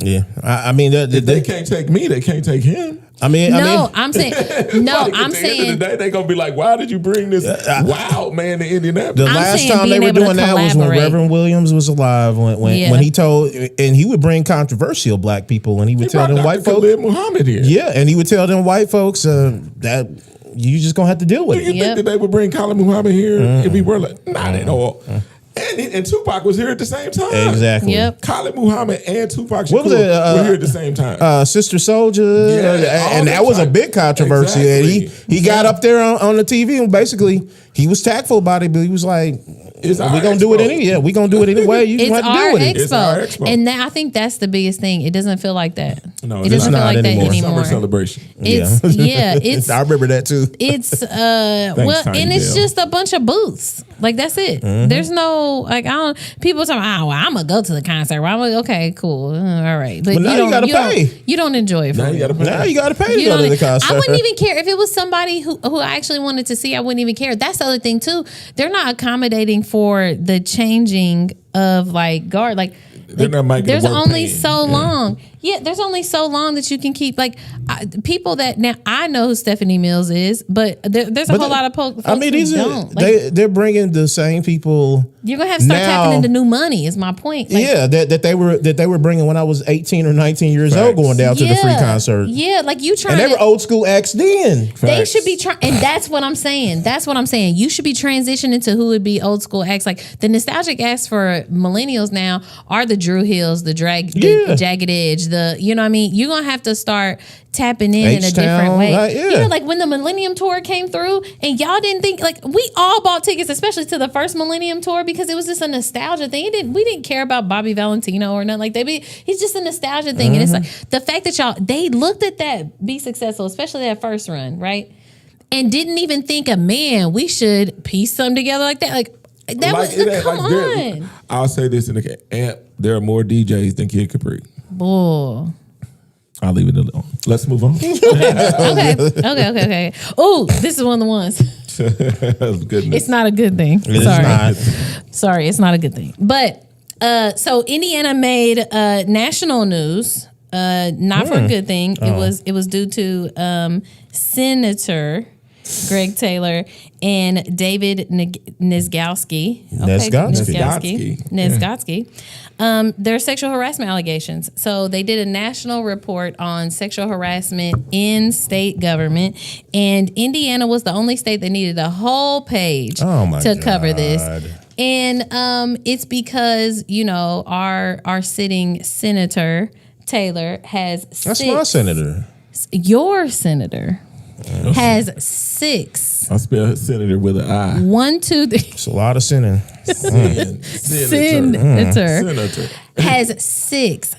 Yeah, I mean, they can't take me. They can't take him. I'm saying, no, I'm saying, at the end of the day, they're gonna be like, "Why did you bring this wild man to Indianapolis?" The last time they were doing that was when Reverend Williams was alive. When he told, and he would bring controversial Black people, and he would tell them white folks, Muhammad here. Yeah, and he would tell them white folks that you just gonna have to deal with it. Do you think that they would bring Khalid Muhammad here if he were like, not at all? And Tupac was here at the same time. Exactly. Yep. Khalid Muhammad and Tupac Shakur What was it, were here at the same time. Sister Soldier, and that was a big controversy. Exactly. And he got up there on the TV and basically he was tactful about it, but he was like, "We gonna do it anyway. We gonna do it anyway. You It's have to our deal with it." It's our expo. And I think that's the biggest thing. It doesn't feel like that. No, it doesn't feel not like anymore. that anymore. Summer celebration. It's it's I remember that too. it's Tiny and it's Dale. just a bunch of booths. Like that's it. Mm-hmm. There's no like I don't people talking well, I'm gonna go to the concert. Well, I'm like, okay, cool. All right. But now you gotta pay. You don't enjoy it for Now you real. gotta pay. Now you got to pay to You go to don't- the concert. I wouldn't even care if it was somebody who I actually wanted to see. I wouldn't even care. That's the other thing too. They're not accommodating for the changing of like guard. Like They're not making there's the work only pain. so long. Yeah, there's only so long that you can keep like people that now I know who Stephanie Mills is, but there's a whole lot of folks I mean, who these are don't. Like, they're bringing the same people. you're gonna have to start now- tapping into new money. Is my point. Like, Yeah, that they were bringing when I was 18 or 19 years old, Facts. going down to the free concert. Yeah, like you trying And they to. were old school acts then. They Facts. should be trying, and that's what I'm saying. That's what I'm saying. You should be transitioning to who would be old school acts. Like the nostalgic acts for millennials now are the Drew Hills, the Yeah. Jagged Edge, the you know what I mean. You're gonna have to start tapping in a H-Town, different way. like, yeah. You know, like when the Millennium Tour came through, and y'all didn't think like we all bought tickets, especially to the first Millennium Tour, because it was just a nostalgia thing. We didn't care about Bobby Valentino or nothing like that. He's just a nostalgia thing, and it's like the fact that they looked at that be successful, especially that first run, right? And didn't even think we should piece something together like that. Like that Like, was it ain't come like on. I'll say this in the amp. There are more DJs than Kid Capri. Boy. I'll leave it alone. Let's move on. Okay. Oh, this is one of the ones. That's goodness. It's not a good thing. It is Sorry. not. Sorry, it's not a good thing. But so Indiana made national news. Not for a good thing. It was due to Senator Greg Taylor and David Nez-godski. Nez-godski. Their sexual harassment allegations. So they did a national report on sexual harassment in state government, and Indiana was the only state that needed a whole page to cover this. And it's because our sitting senator Taylor has That's my senator. Your senator has 6. I spell senator with an I. 1, 2, 3. It's a lot of sinning. Senator has six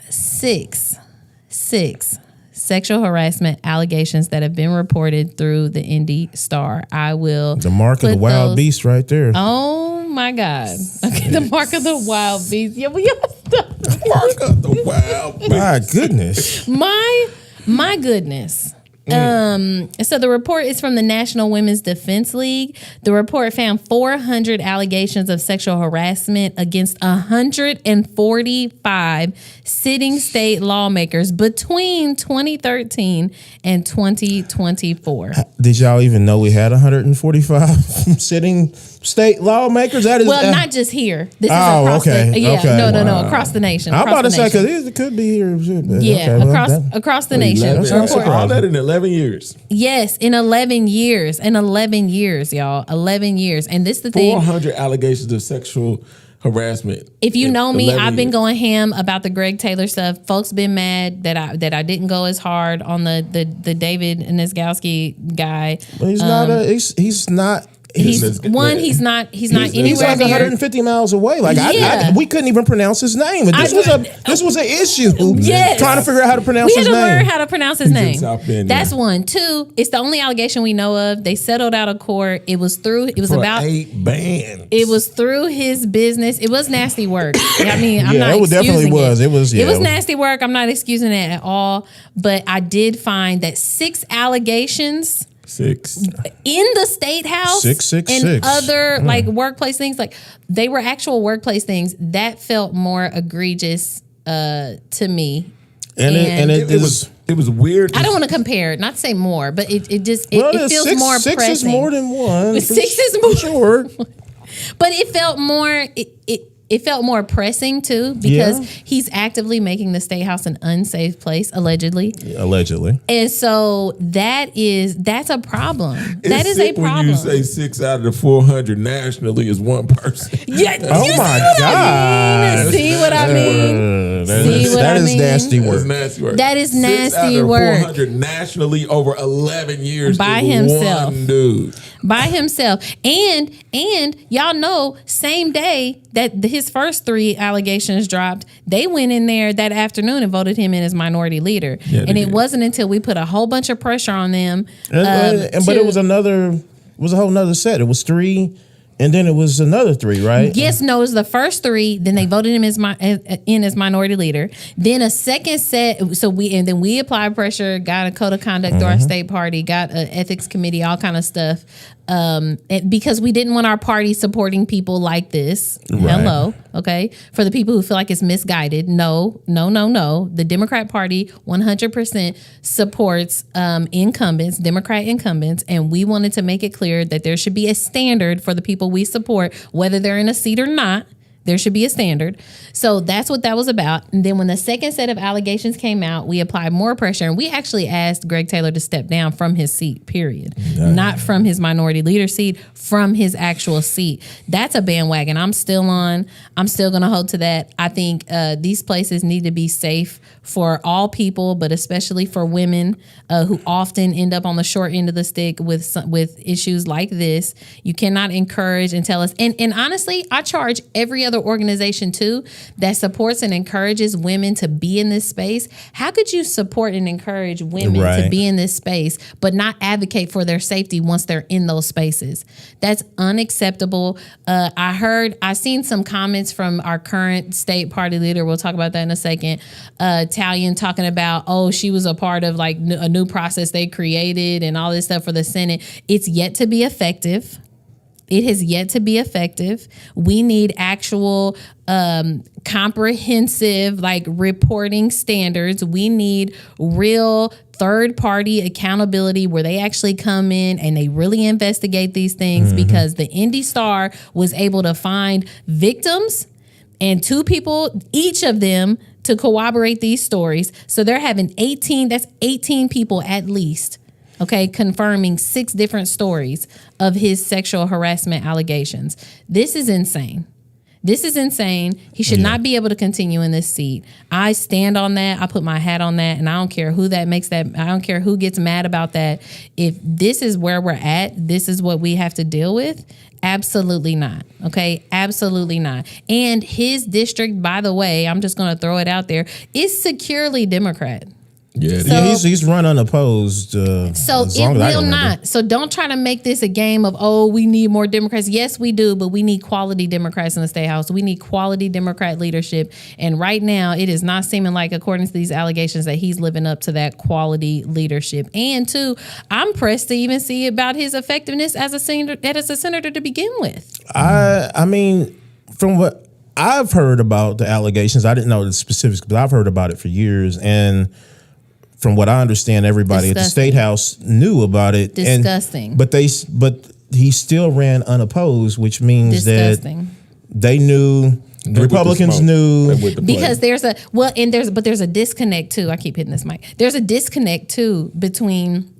sexual harassment allegations that have been reported through the Indy Star. I will The mark of the wild beast right there. Oh my God! Okay, the mark of the wild beast. Yeah, we Mark of the wild beast. My goodness. my goodness. So the report is from the National Women's Defense League. The report found 400 allegations of sexual harassment against 145 sitting state lawmakers between 2013 and 2024. Did y'all even know we had 145 sitting state lawmakers? That is Not just here. This is across okay. the Okay. No, across the nation. I'm about to say because because it could be here. yeah, across the nation. 11, Report- all that in 11 years. Yes, in 11 years. In 11 years, y'all. 11 years. And this is the thing. 400 allegations of sexual harassment. If you know me, 11 I've been years. going ham about the Greg Taylor stuff. Folks been mad that I didn't go as hard on the David Nez-godski guy. But he's not. He's not He's anywhere He's like near. 150 miles away. Like Yeah. we couldn't even pronounce his name. And this was an issue. Yes. Trying to figure out how to pronounce We his had to name. learn how to pronounce his in name. South Bend, That's yeah. one. 2, it's the only allegation we know of. They settled out of court. It was For about 8 bands. It was through his business. It was nasty work. I mean, I'm not it definitely excusing was. It was. Yeah, It was nasty work. I'm not excusing it at all. But I did find that 6 allegations 6. in the state house 666. and other like workplace things, like they were actual workplace things that felt more egregious to me. And it was. It was weird. I don't want to compare, not to say more, but it feels more six pressing. is more than one. 6 is more. Sure. But it felt more. it felt more pressing too, because he's actively making the State House an unsafe place, allegedly. And so that's a problem. That is a problem. When you say 6 out of the 400 nationally is one person. Yeah. Oh my God. See what I mean? That is nasty work. That is nasty 6 work. out of 400 nationally over 11 years by himself. One dude. By himself. And y'all know, same day that his first 3 allegations dropped, they went in there that afternoon and voted him in as minority leader. Yeah, and it wasn't until we put a whole bunch of pressure on them. But it was a whole nother set. It was 3. And then it was another 3, right? Yes, no, it was the first 3. Then they voted him as minority leader. Then a second set. So we applied pressure, got a code of conduct through our state party, got an ethics committee, all kind of stuff. Because we didn't want our party supporting people like this. Right. Hello, okay? For the people who feel like it's misguided, no. The Democrat Party 100% supports Democrat incumbents, and we wanted to make it clear that there should be a standard for the people we support, whether they're in a seat or not. There should be a standard. So that's what that was about. And then when the second set of allegations came out, we applied more pressure. And we actually asked Greg Taylor to step down from his seat, period. Yeah. Not from his minority leader seat, from his actual seat. That's a bandwagon I'm still on. I'm still going to hold to that. I think these places need to be safe for all people, but especially for women who often end up on the short end of the stick with issues like this. You cannot encourage and tell us. And honestly, I charge every other organization too that supports and encourages women to be in this space. How could you support and encourage women to be in this space but not advocate for their safety once they're in those spaces? That's unacceptable. I seen some comments from our current state party leader. We'll talk about that in a second. Talion talking about, she was a part of like a new process they created and all this stuff for the Senate. It's yet to be effective. It has yet to be effective. We need actual comprehensive reporting standards. We need real third-party accountability where they actually come in and they really investigate these things, because the Indy Star was able to find victims and 2 people, each of them, to corroborate these stories. So they're having 18 people at least, confirming 6 different stories of his sexual harassment allegations. This is insane. He should not be able to continue in this seat. I stand on that. I put my hat on that, and I don't care who that makes that. I don't care who gets mad about that. If this is where we're at, this is what we have to deal with. Absolutely not. Okay, absolutely not. And his district, by the way, I'm just going to throw it out there, is securely Democrat. Yeah, he's run unopposed. So it will not. So don't try to make this a game of, we need more Democrats. Yes, we do, but we need quality Democrats in the State House. We need quality Democrat leadership. And right now, it is not seeming like, according to these allegations, that he's living up to that quality leadership. And 2, I'm pressed to even see about his effectiveness as a senator to begin with. I mean, from what I've heard about the allegations, I didn't know the specifics, but I've heard about it for years. And from what I understand, everybody at the State House knew about it. Disgusting. But he still ran unopposed, which means that they knew, the Republicans knew. Because there's a disconnect too. I keep hitting this mic. There's a disconnect too between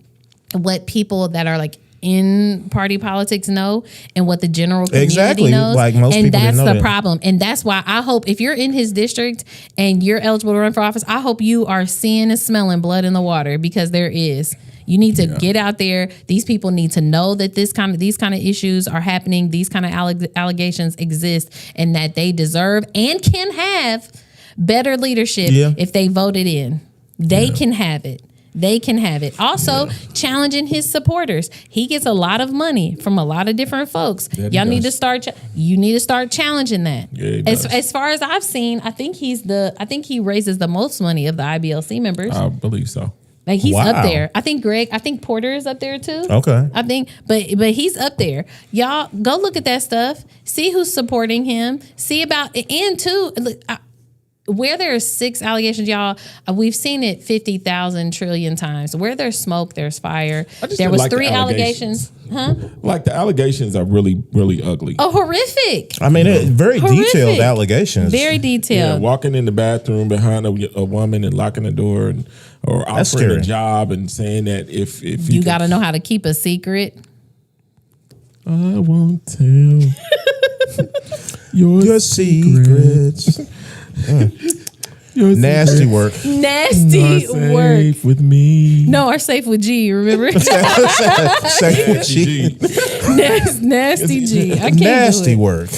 what people that are in party politics know and what the general community knows. Like most and people that's didn't know the problem. And that's why I hope, if you're in his district and you're eligible to run for office, I hope you are seeing and smelling blood in the water, because there is. You need to get out there. These people need to know that these kind of issues are happening. These kind of allegations exist, and that they deserve and can have better leadership if they voted in. They can have it. They can have it. Also, challenging his supporters. He gets a lot of money from a lot of different folks. Y'all need to start. You need to start challenging that. Yeah, as far as I've seen, I think he raises the most money of the IBLC members. I believe so. He's up there. I think Porter is up there too. Okay. I think, but he's up there. Y'all go look at that stuff. See who's supporting him. See about, and too, where there's 6 allegations, y'all, we've seen it 50,000 trillion times. Where there's smoke, there's fire. There was 3 allegations. Huh? Like the allegations are really, really ugly. Oh, horrific. I mean, very detailed allegations. Very detailed. Yeah, walking in the bathroom behind a woman and locking the door or offering a job and saying that if you got to know how to keep a secret. I won't tell your secrets. Nasty work. Nasty work. Safe with me. No, are safe with G, remember? Safe with G. Nasty G. I can't Nasty do it. work.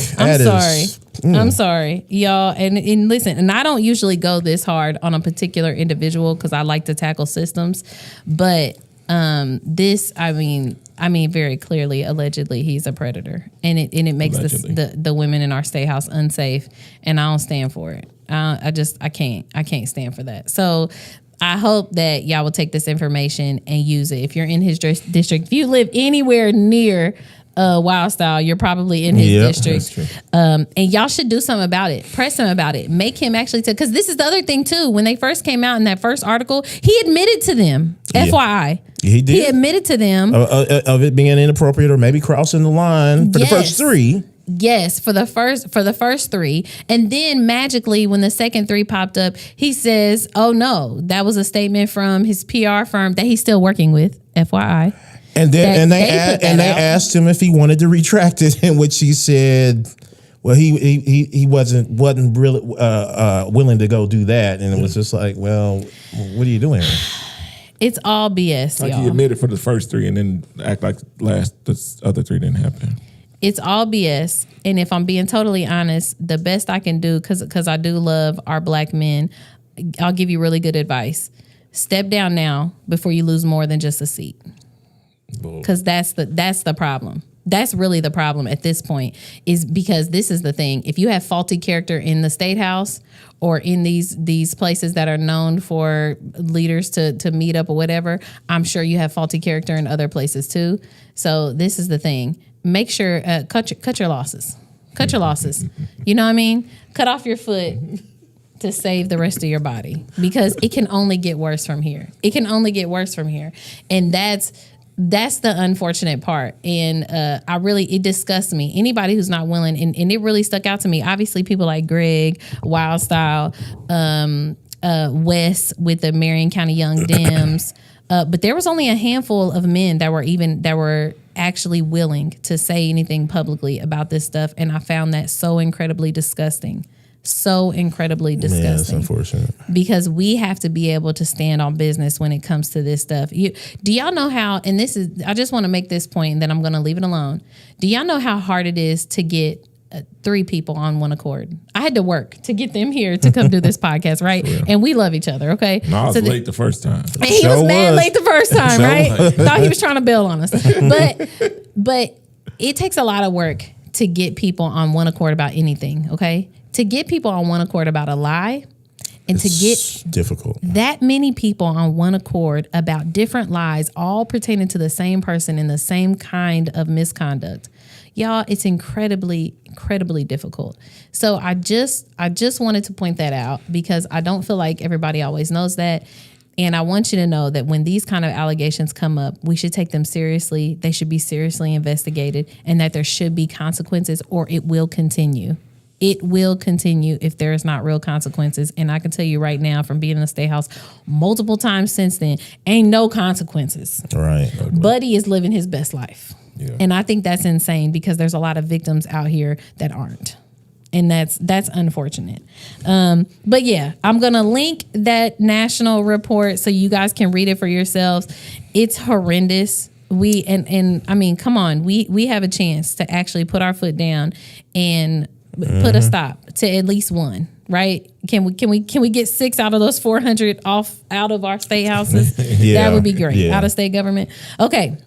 I'm sorry, y'all. And listen, and I don't usually go this hard on a particular individual because I like to tackle systems. But this, I mean, very clearly, allegedly, he's a predator, and it makes the women in our state house unsafe, and I don't stand for it. I can't stand for that. So I hope that y'all will take this information and use it. If you're in his district, if you live anywhere near Wild Style, you're probably in his district. And y'all should do something about it. Press him about it. Make him actually because this is the other thing too. When they first came out in that first article, he admitted to them. Yeah. FYI. He did. He admitted to them of it being inappropriate or maybe crossing the line for the first 3. Yes, for the first 3. And then magically when the second 3 popped up, he says, "Oh no, that was a statement from his PR firm that he's still working with, FYI." And then they asked him if he wanted to retract it, in which he said, well, he wasn't really willing to go do that, and it was just like, well, what are you doing? It's all BS, like y'all. He admitted for the first 3 and then act like the other 3 didn't happen. It's all BS. And if I'm being totally honest, the best I can do, because I do love our black men, I'll give you really good advice. Step down now before you lose more than just a seat. Because that's the problem. That's really the problem at this point, is because this is the thing. If you have faulty character in the state house or in these places that are known for leaders to meet up or whatever, I'm sure you have faulty character in other places too. So this is the thing. Make sure cut your losses. Cut your losses. You know what I mean? Cut off your foot to save the rest of your body, because it can only get worse from here. It can only get worse from here, and that's the unfortunate part. And it disgusts me. Anybody who's not willing, and it really stuck out to me. Obviously, people like Greg, Wild Style, Wes with the Marion County Young Dems. But there was only a handful of men that were actually willing to say anything publicly about this stuff. And I found that so incredibly disgusting. So incredibly disgusting. Yeah, it's unfortunate. Because we have to be able to stand on business when it comes to this stuff. Do y'all know how, and I just want to make this point and then I'm going to leave it alone. Do y'all know how hard it is to get 3 people on one accord? I had to work to get them here to come do this podcast, right? Yeah. And we love each other, okay? No, I was late the first time. And he was mad late the first time, right? Thought he was trying to bail on us. But it takes a lot of work to get people on one accord about anything, okay? To get people on one accord about a lie, and to get difficult that many people on one accord about different lies, all pertaining to the same person in the same kind of misconduct. Y'all, it's incredibly, incredibly difficult. So I just wanted to point that out, because I don't feel like everybody always knows that. And I want you to know that when these kind of allegations come up, we should take them seriously. They should be seriously investigated, and that there should be consequences, or it will continue. It will continue if there is not real consequences. And I can tell you right now, from being in the state house multiple times since then, ain't no consequences. Right. Buddy is living his best life. Yeah. And I think that's insane, because there's a lot of victims out here that aren't. And that's unfortunate. But yeah, I'm going to link that national report so you guys can read it for yourselves. It's horrendous. And I mean, come on, we have a chance to actually put our foot down and put a stop to at least one, right? Can we get 6 out of those 400 out of our state houses? Yeah, that would be great. Yeah. Out of state government. Okay.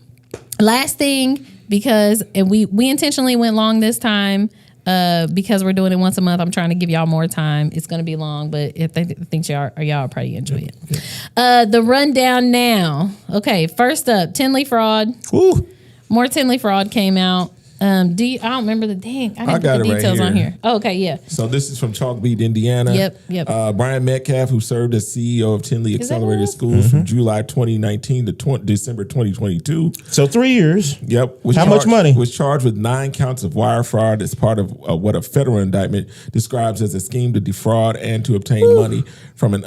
Last thing, because we intentionally went long this time, because we're doing it once a month. I'm trying to give y'all more time. It's going to be long, but I think y'all probably enjoy it. The rundown now. Okay, first up, Tinley fraud. Ooh. More Tinley fraud came out. I don't remember the dang. I didn't put the details on here. Oh, okay, yeah. So this is from Chalkbeat, Indiana. Yep. Brian Metcalf, who served as CEO of Tinley Accelerated Schools from July 2019 to December 2022. So 3 years. Yep. How much money? Was charged with 9 counts of wire fraud as part of what a federal indictment describes as a scheme to defraud and to obtain money from an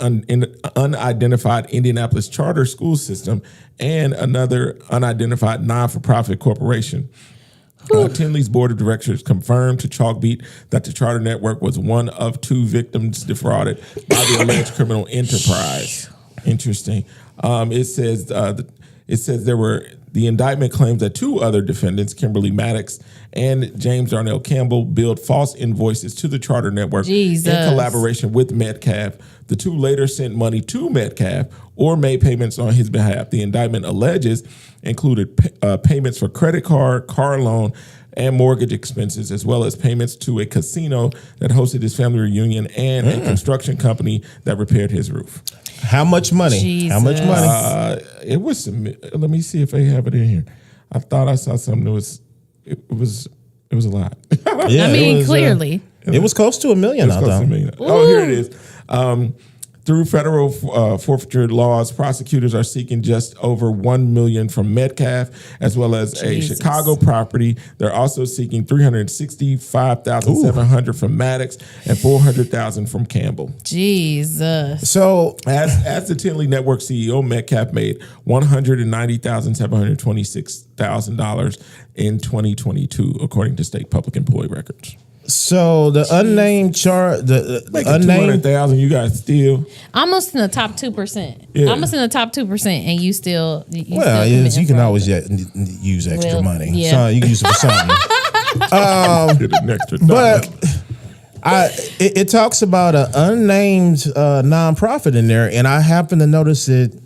unidentified Indianapolis charter school system and another unidentified non-for-profit corporation. Tinley's board of directors confirmed to Chalkbeat that the charter network was one of 2 victims defrauded by the alleged criminal enterprise. Interesting. It says the indictment claims that 2 other defendants, Kimberly Maddox and James Darnell Campbell, billed false invoices to the charter network in collaboration with Metcalf. The 2 later sent money to Metcalf or made payments on his behalf. The indictment alleges included payments for credit card, car loan, and mortgage expenses, as well as payments to a casino that hosted his family reunion and a construction company that repaired his roof. How much money? Jesus. How much money? It was some. Let me see if they have it in here. I thought I saw something that was. It was a lot. Yeah, I mean, clearly. It was close to $1 million. Oh, here it is. Through federal forfeiture laws, prosecutors are seeking just over $1 million from Metcalf, as well as a Chicago property. They're also seeking $365,700 from Maddox and $400,000 from Campbell. Jesus. So, as the Tinley Network CEO, Metcalf made $190,726,000 in 2022, according to state public employee records. So the unnamed chart, the unnamed 200,000, you guys still almost in the top 2%. Yeah. Almost in the top 2%, and you still. You can always use extra money. Yeah. So you can use it for something. Get an extra but it talks about an unnamed nonprofit in there, and I happen to notice that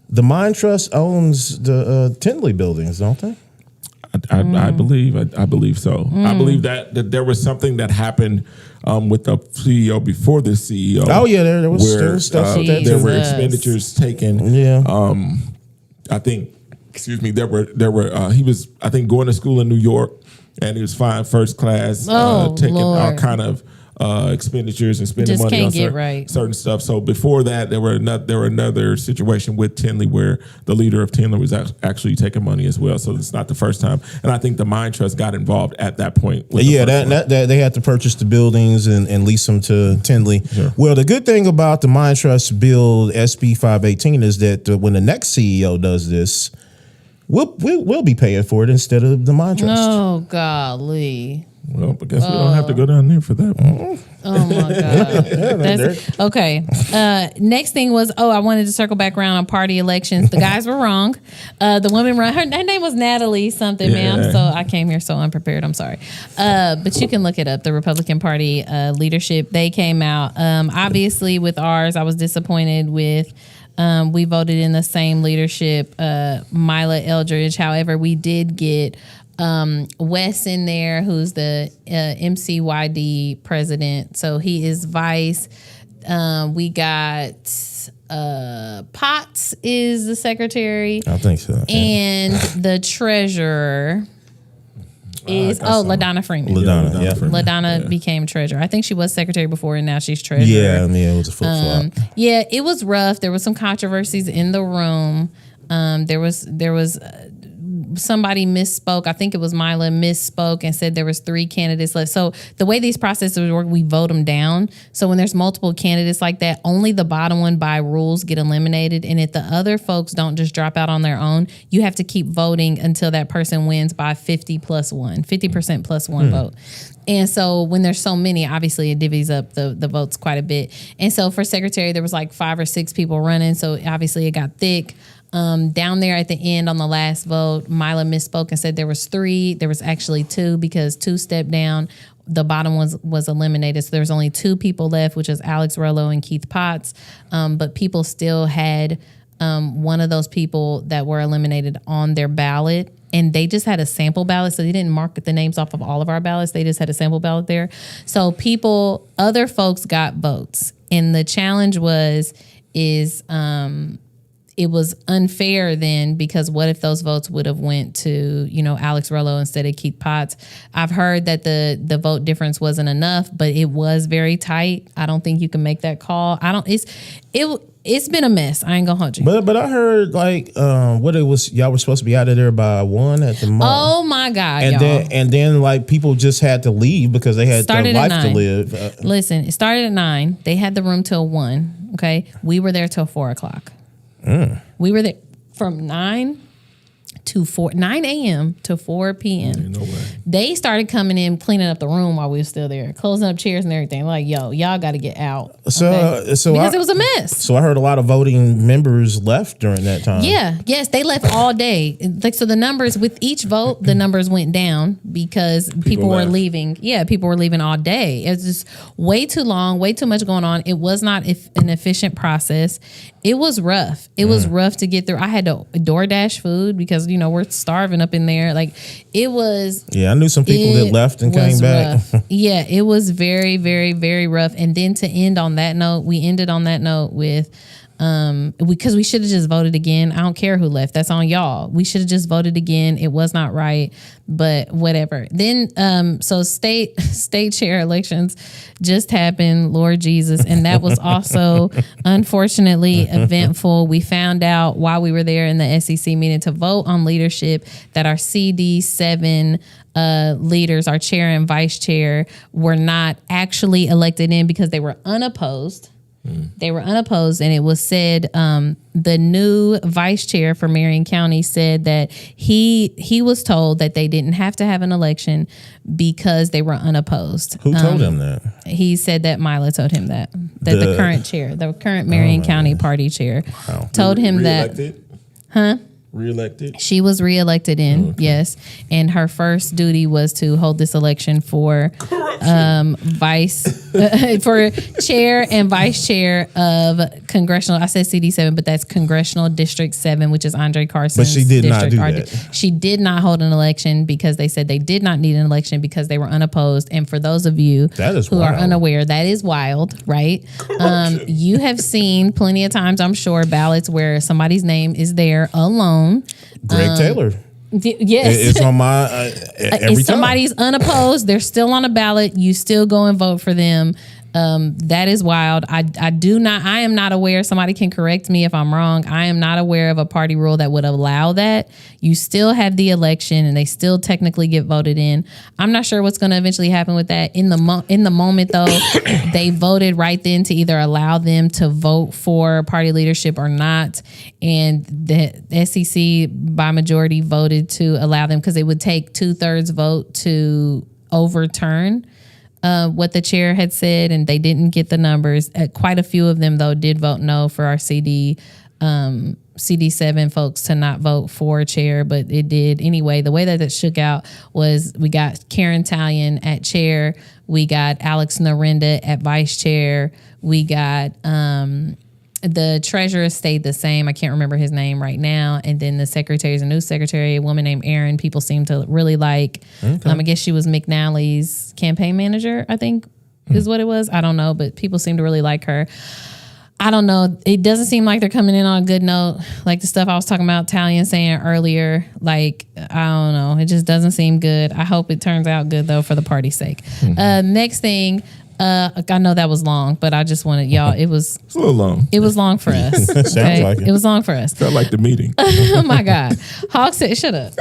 the Mind Trust owns the Tinley buildings, don't they? I believe so. I believe that there was something that happened with the CEO before the CEO. Oh yeah, there was stuff. There were expenditures taken. Yeah. I think. Excuse me. There were. He was, I think, going to school in New York, and he was flying first class, taking all kind of expenditures and spending money on certain stuff. So before that, there were another situation with Tinley where the leader of Tinley was actually taking money as well. So it's not the first time. And I think the Mind Trust got involved at that point. Yeah, that they had to purchase the buildings and lease them to Tinley. Sure. Well, the good thing about the Mind Trust bill SB 518 is that when the next CEO does this, we'll be paying for it instead of the Mind Trust. Oh, golly. Well, but guess we don't have to go down there for that one. Oh my God. Okay. Next thing was, I wanted to circle back around on party elections. The guys were wrong. The woman her name was Natalie something, ma'am. So I came here so unprepared. I'm sorry. But you can look it up. The Republican Party leadership, they came out. Obviously with ours, I was disappointed with we voted in the same leadership, Mila Eldridge. However, we did get Wes in there, who's the MCYD president. So he is vice. We got Potts is the secretary. I think so. And the treasurer is LaDonna Freeman. LaDonna became treasurer. I think she was secretary before, and now she's treasurer. Yeah, it was a flip-flop. Yeah, it was rough. There was some controversies in the room. There was somebody misspoke. I think it was Mila misspoke and said there was 3 candidates left. So the way these processes work, we vote them down. So when there's multiple candidates like that, only the bottom one by rules get eliminated. And if the other folks don't just drop out on their own, you have to keep voting until that person wins by 50% plus one vote. And so when there's so many, obviously it divvies up the votes quite a bit. And so for secretary, there was like 5 or 6 people running. So obviously it got thick. Down there at the end on the last vote, Mila misspoke and said there was 3. There was actually 2 because 2 stepped down. The bottom was eliminated. So there was only 2 people left, which was Alex Rollo and Keith Potts. But people still had one of those people that were eliminated on their ballot. And they just had a sample ballot. So they didn't mark the names off of all of our ballots. They just had a sample ballot there. So other folks got votes. And the challenge is it was unfair then, because what if those votes would have went to, Alex Rollo instead of Keith Potts? I've heard that the vote difference wasn't enough, but it was very tight. I don't think you can make that call. It's been a mess. I ain't gonna hold you. But I heard y'all were supposed to be out of there by 1 at the most. Oh my God, and y'all. then like people just had to leave because they had their life to live. Listen, it started at 9. They had the room till 1. Okay, we were there till 4:00. We were there from 9 a.m. to 4 p.m. No way. They started coming in, cleaning up the room while we were still there, closing up chairs and everything. Like, y'all got to get out. Because it was a mess. So I heard a lot of voting members left during that time. Yeah, yes, they left all day. So the numbers with each vote, the numbers went down because people were leaving. Yeah, people were leaving all day. It was just way too long, way too much going on. It was not an efficient process. It was rough. It was rough to get through. I had to DoorDash food because we're starving up in there. Like, it was. Yeah, I knew some people that left and came back. Yeah, it was very, very, very rough. And then to end on that note, we ended on that note with. Because we should have just voted again. I don't care who left. That's on y'all. We should have just voted again. It was not right, but whatever. Then, so state chair elections just happened, Lord Jesus. And that was also unfortunately eventful. We found out while we were there in the SEC meeting to vote on leadership that our CD7 leaders, our chair and vice chair, were not actually elected in because they were unopposed. They were unopposed, and it was said the new vice chair for Marion County said that he was told that they didn't have to have an election because they were unopposed. Who told him that? He said that Mila told him that the current Marion County party chair told him that. Reelected? She was reelected in, yes. And her first duty was to hold this election for for chair and vice chair of congressional. I said CD7, but that's Congressional District 7, which is Andre Carson's district. But she did not do that. She did not hold an election because they said they did not need an election because they were unopposed. And for those of you who are unaware, that is wild, right? You have seen plenty of times, I'm sure, ballots where somebody's name is there alone. Greg Taylor. Yes. It's on my every if somebody's unopposed, they're still on a ballot, you still go and vote for them. That is wild. I am not aware, somebody can correct me if I'm wrong, I am not aware of a party rule that would allow that. You still have the election and they still technically get voted in. I'm not sure what's going to eventually happen with that. In the moment though, they voted right then to either allow them to vote for party leadership or not. And the SEC by majority voted to allow them because it would take 2/3 vote to overturn what the chair had said, and they didn't get the numbers. Quite a few of them, though, did vote no for our CD7 folks to not vote for chair, but it did anyway. The way that it shook out was we got Karen Talion at chair, we got Alex Narenda at vice chair, we got the treasurer stayed the same. I can't remember his name right now. And then the secretary is a new secretary, a woman named Erin. People seem to really like. Okay. I guess she was McNally's campaign manager, I think is what it was. I don't know, but people seem to really like her. I don't know. It doesn't seem like they're coming in on a good note. Like the stuff I was talking about Talion saying earlier, like, I don't know. It just doesn't seem good. I hope it turns out good, though, for the party's sake. Next thing, I know that was long, but I just wanted y'all. It's a little long. It was long for us. Okay? Sounds like it. It was long for us. Felt like the meeting. Oh my God. Hawk said, shut up.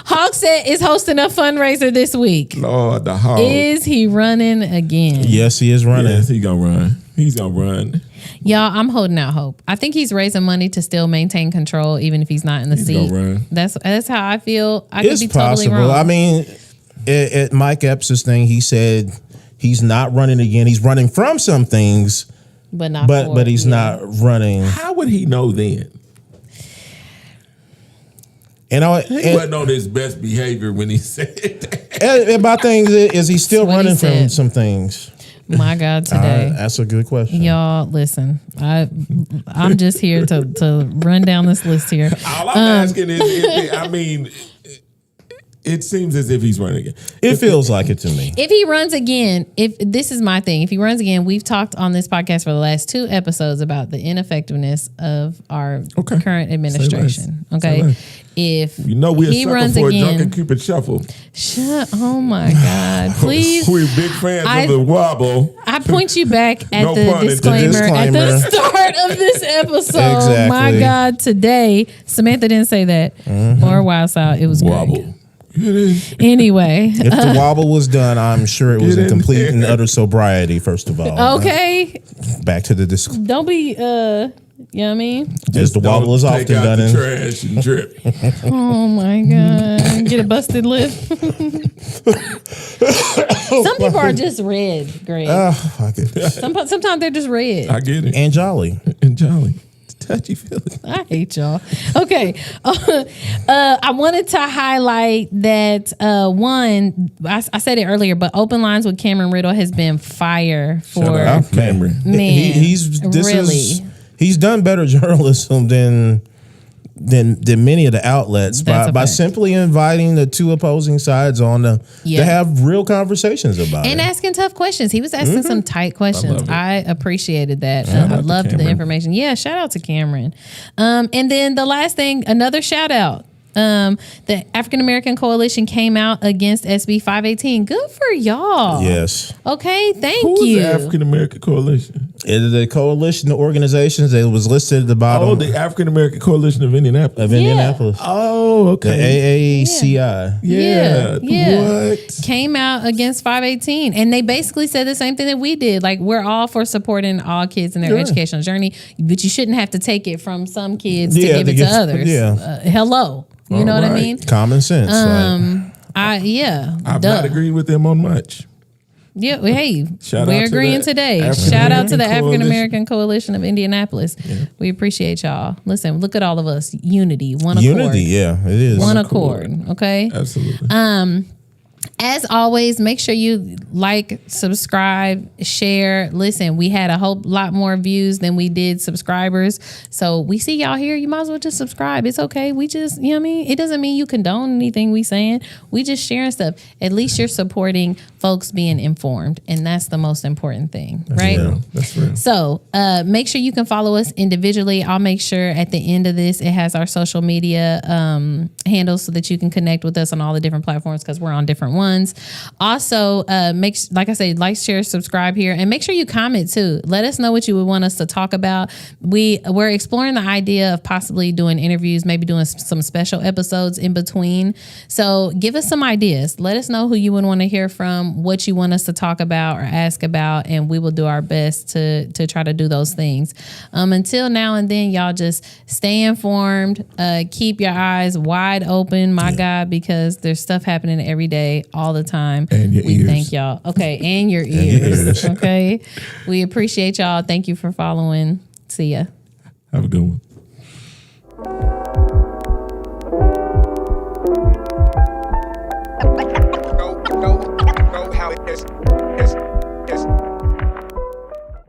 Hawk said is hosting a fundraiser this week. Lord, the Hawk. Is he running again? Yes, he is running. Yes, he's gonna run. He's gonna run. Y'all, I'm holding out hope. I think he's raising money to still maintain control, even if he's not in the seat. Gonna run. That's how I feel. I it's could be totally possible. wrong. I mean, at Mike Epps' thing, he said he's not running again. He's running from some things, but not. But he's not running. How would he know then? And he wasn't on his best behavior when he said that. And my thing is he still running from some things? My God, today. That's a good question. Y'all, listen. I'm just here to run down this list here. All I'm asking is, It seems as if he's running again. It feels like it to me. If he runs again, if this is my thing, if he runs again, we've talked on this podcast for the last 2 episodes about the ineffectiveness of our current administration. Okay. If we're he runs for again, a drunken Cupid shuffle. Oh my God! Please, we're big fans of the wobble. I point you back at the disclaimer at the start of this episode. Exactly. My God, today Samantha didn't say that or Wild Side. It was wobble. Anyway, if the wobble was done, I'm sure it was in complete and utter sobriety. First of all, okay. Back to the disclaimer. Don't be you know what I mean? As the wobble is often done in trash and drip. Oh my God. Get a busted lip. Some people are just red, Greg. I get it. Sometimes they're just red. I get it. And jolly. Touchy feely. I hate y'all. Okay. I wanted to highlight that one, I said it earlier, but Open Lines with Cameron Riddle has been fire for Shout out Cameron. Man, he's done better journalism than many of the outlets by simply inviting the 2 opposing sides on to have real conversations about it. And asking tough questions. He was asking some tight questions. I appreciated that. I loved the information. Yeah, shout out to Cameron. And then the last thing, another shout out. The African American Coalition came out against SB 518. Good for y'all. Yes. Okay, thank you. Who is the African American Coalition? It is a coalition of organizations that was listed at the bottom. Oh, the African American Coalition of Indianapolis. Indianapolis. Oh, okay. The AACI. Yeah. What? Came out against 518. And they basically said the same thing that we did. Like, we're all for supporting all kids in their educational journey, but you shouldn't have to take it from some kids to give it to others. Hello. You know what I mean? Common sense. I've not agreed with them on much. Yeah, hey, we're agreeing today. Shout out to the African American Coalition of Indianapolis. Yeah. We appreciate y'all. Listen, look at all of us. Unity, one accord. Unity, yeah, it is. One accord, okay? Absolutely. As always, make sure you like, subscribe, share. Listen, we had a whole lot more views than we did subscribers. So we see y'all here. You might as well just subscribe. It's okay. We just, you know what I mean? It doesn't mean you condone anything we saying. We just sharing stuff. At least you're supporting folks being informed. And that's the most important thing, right? Yeah, that's real. So make sure you can follow us individually. I'll make sure at the end of this, it has our social media handles so that you can connect with us on all the different platforms because we're on different ones. Also, like I said, like, share, subscribe here, and make sure you comment too. Let us know what you would want us to talk about. We're exploring the idea of possibly doing interviews, maybe doing some special episodes in between. So give us some ideas. Let us know who you would want to hear from, what you want us to talk about or ask about, and we will do our best to try to do those things. Until now and then, y'all just stay informed. Keep your eyes wide open, God, because there's stuff happening every day, all the time. And your ears. Thank y'all. Okay, and your ears. Okay, we appreciate y'all. Thank you for following. See ya. Have a good one.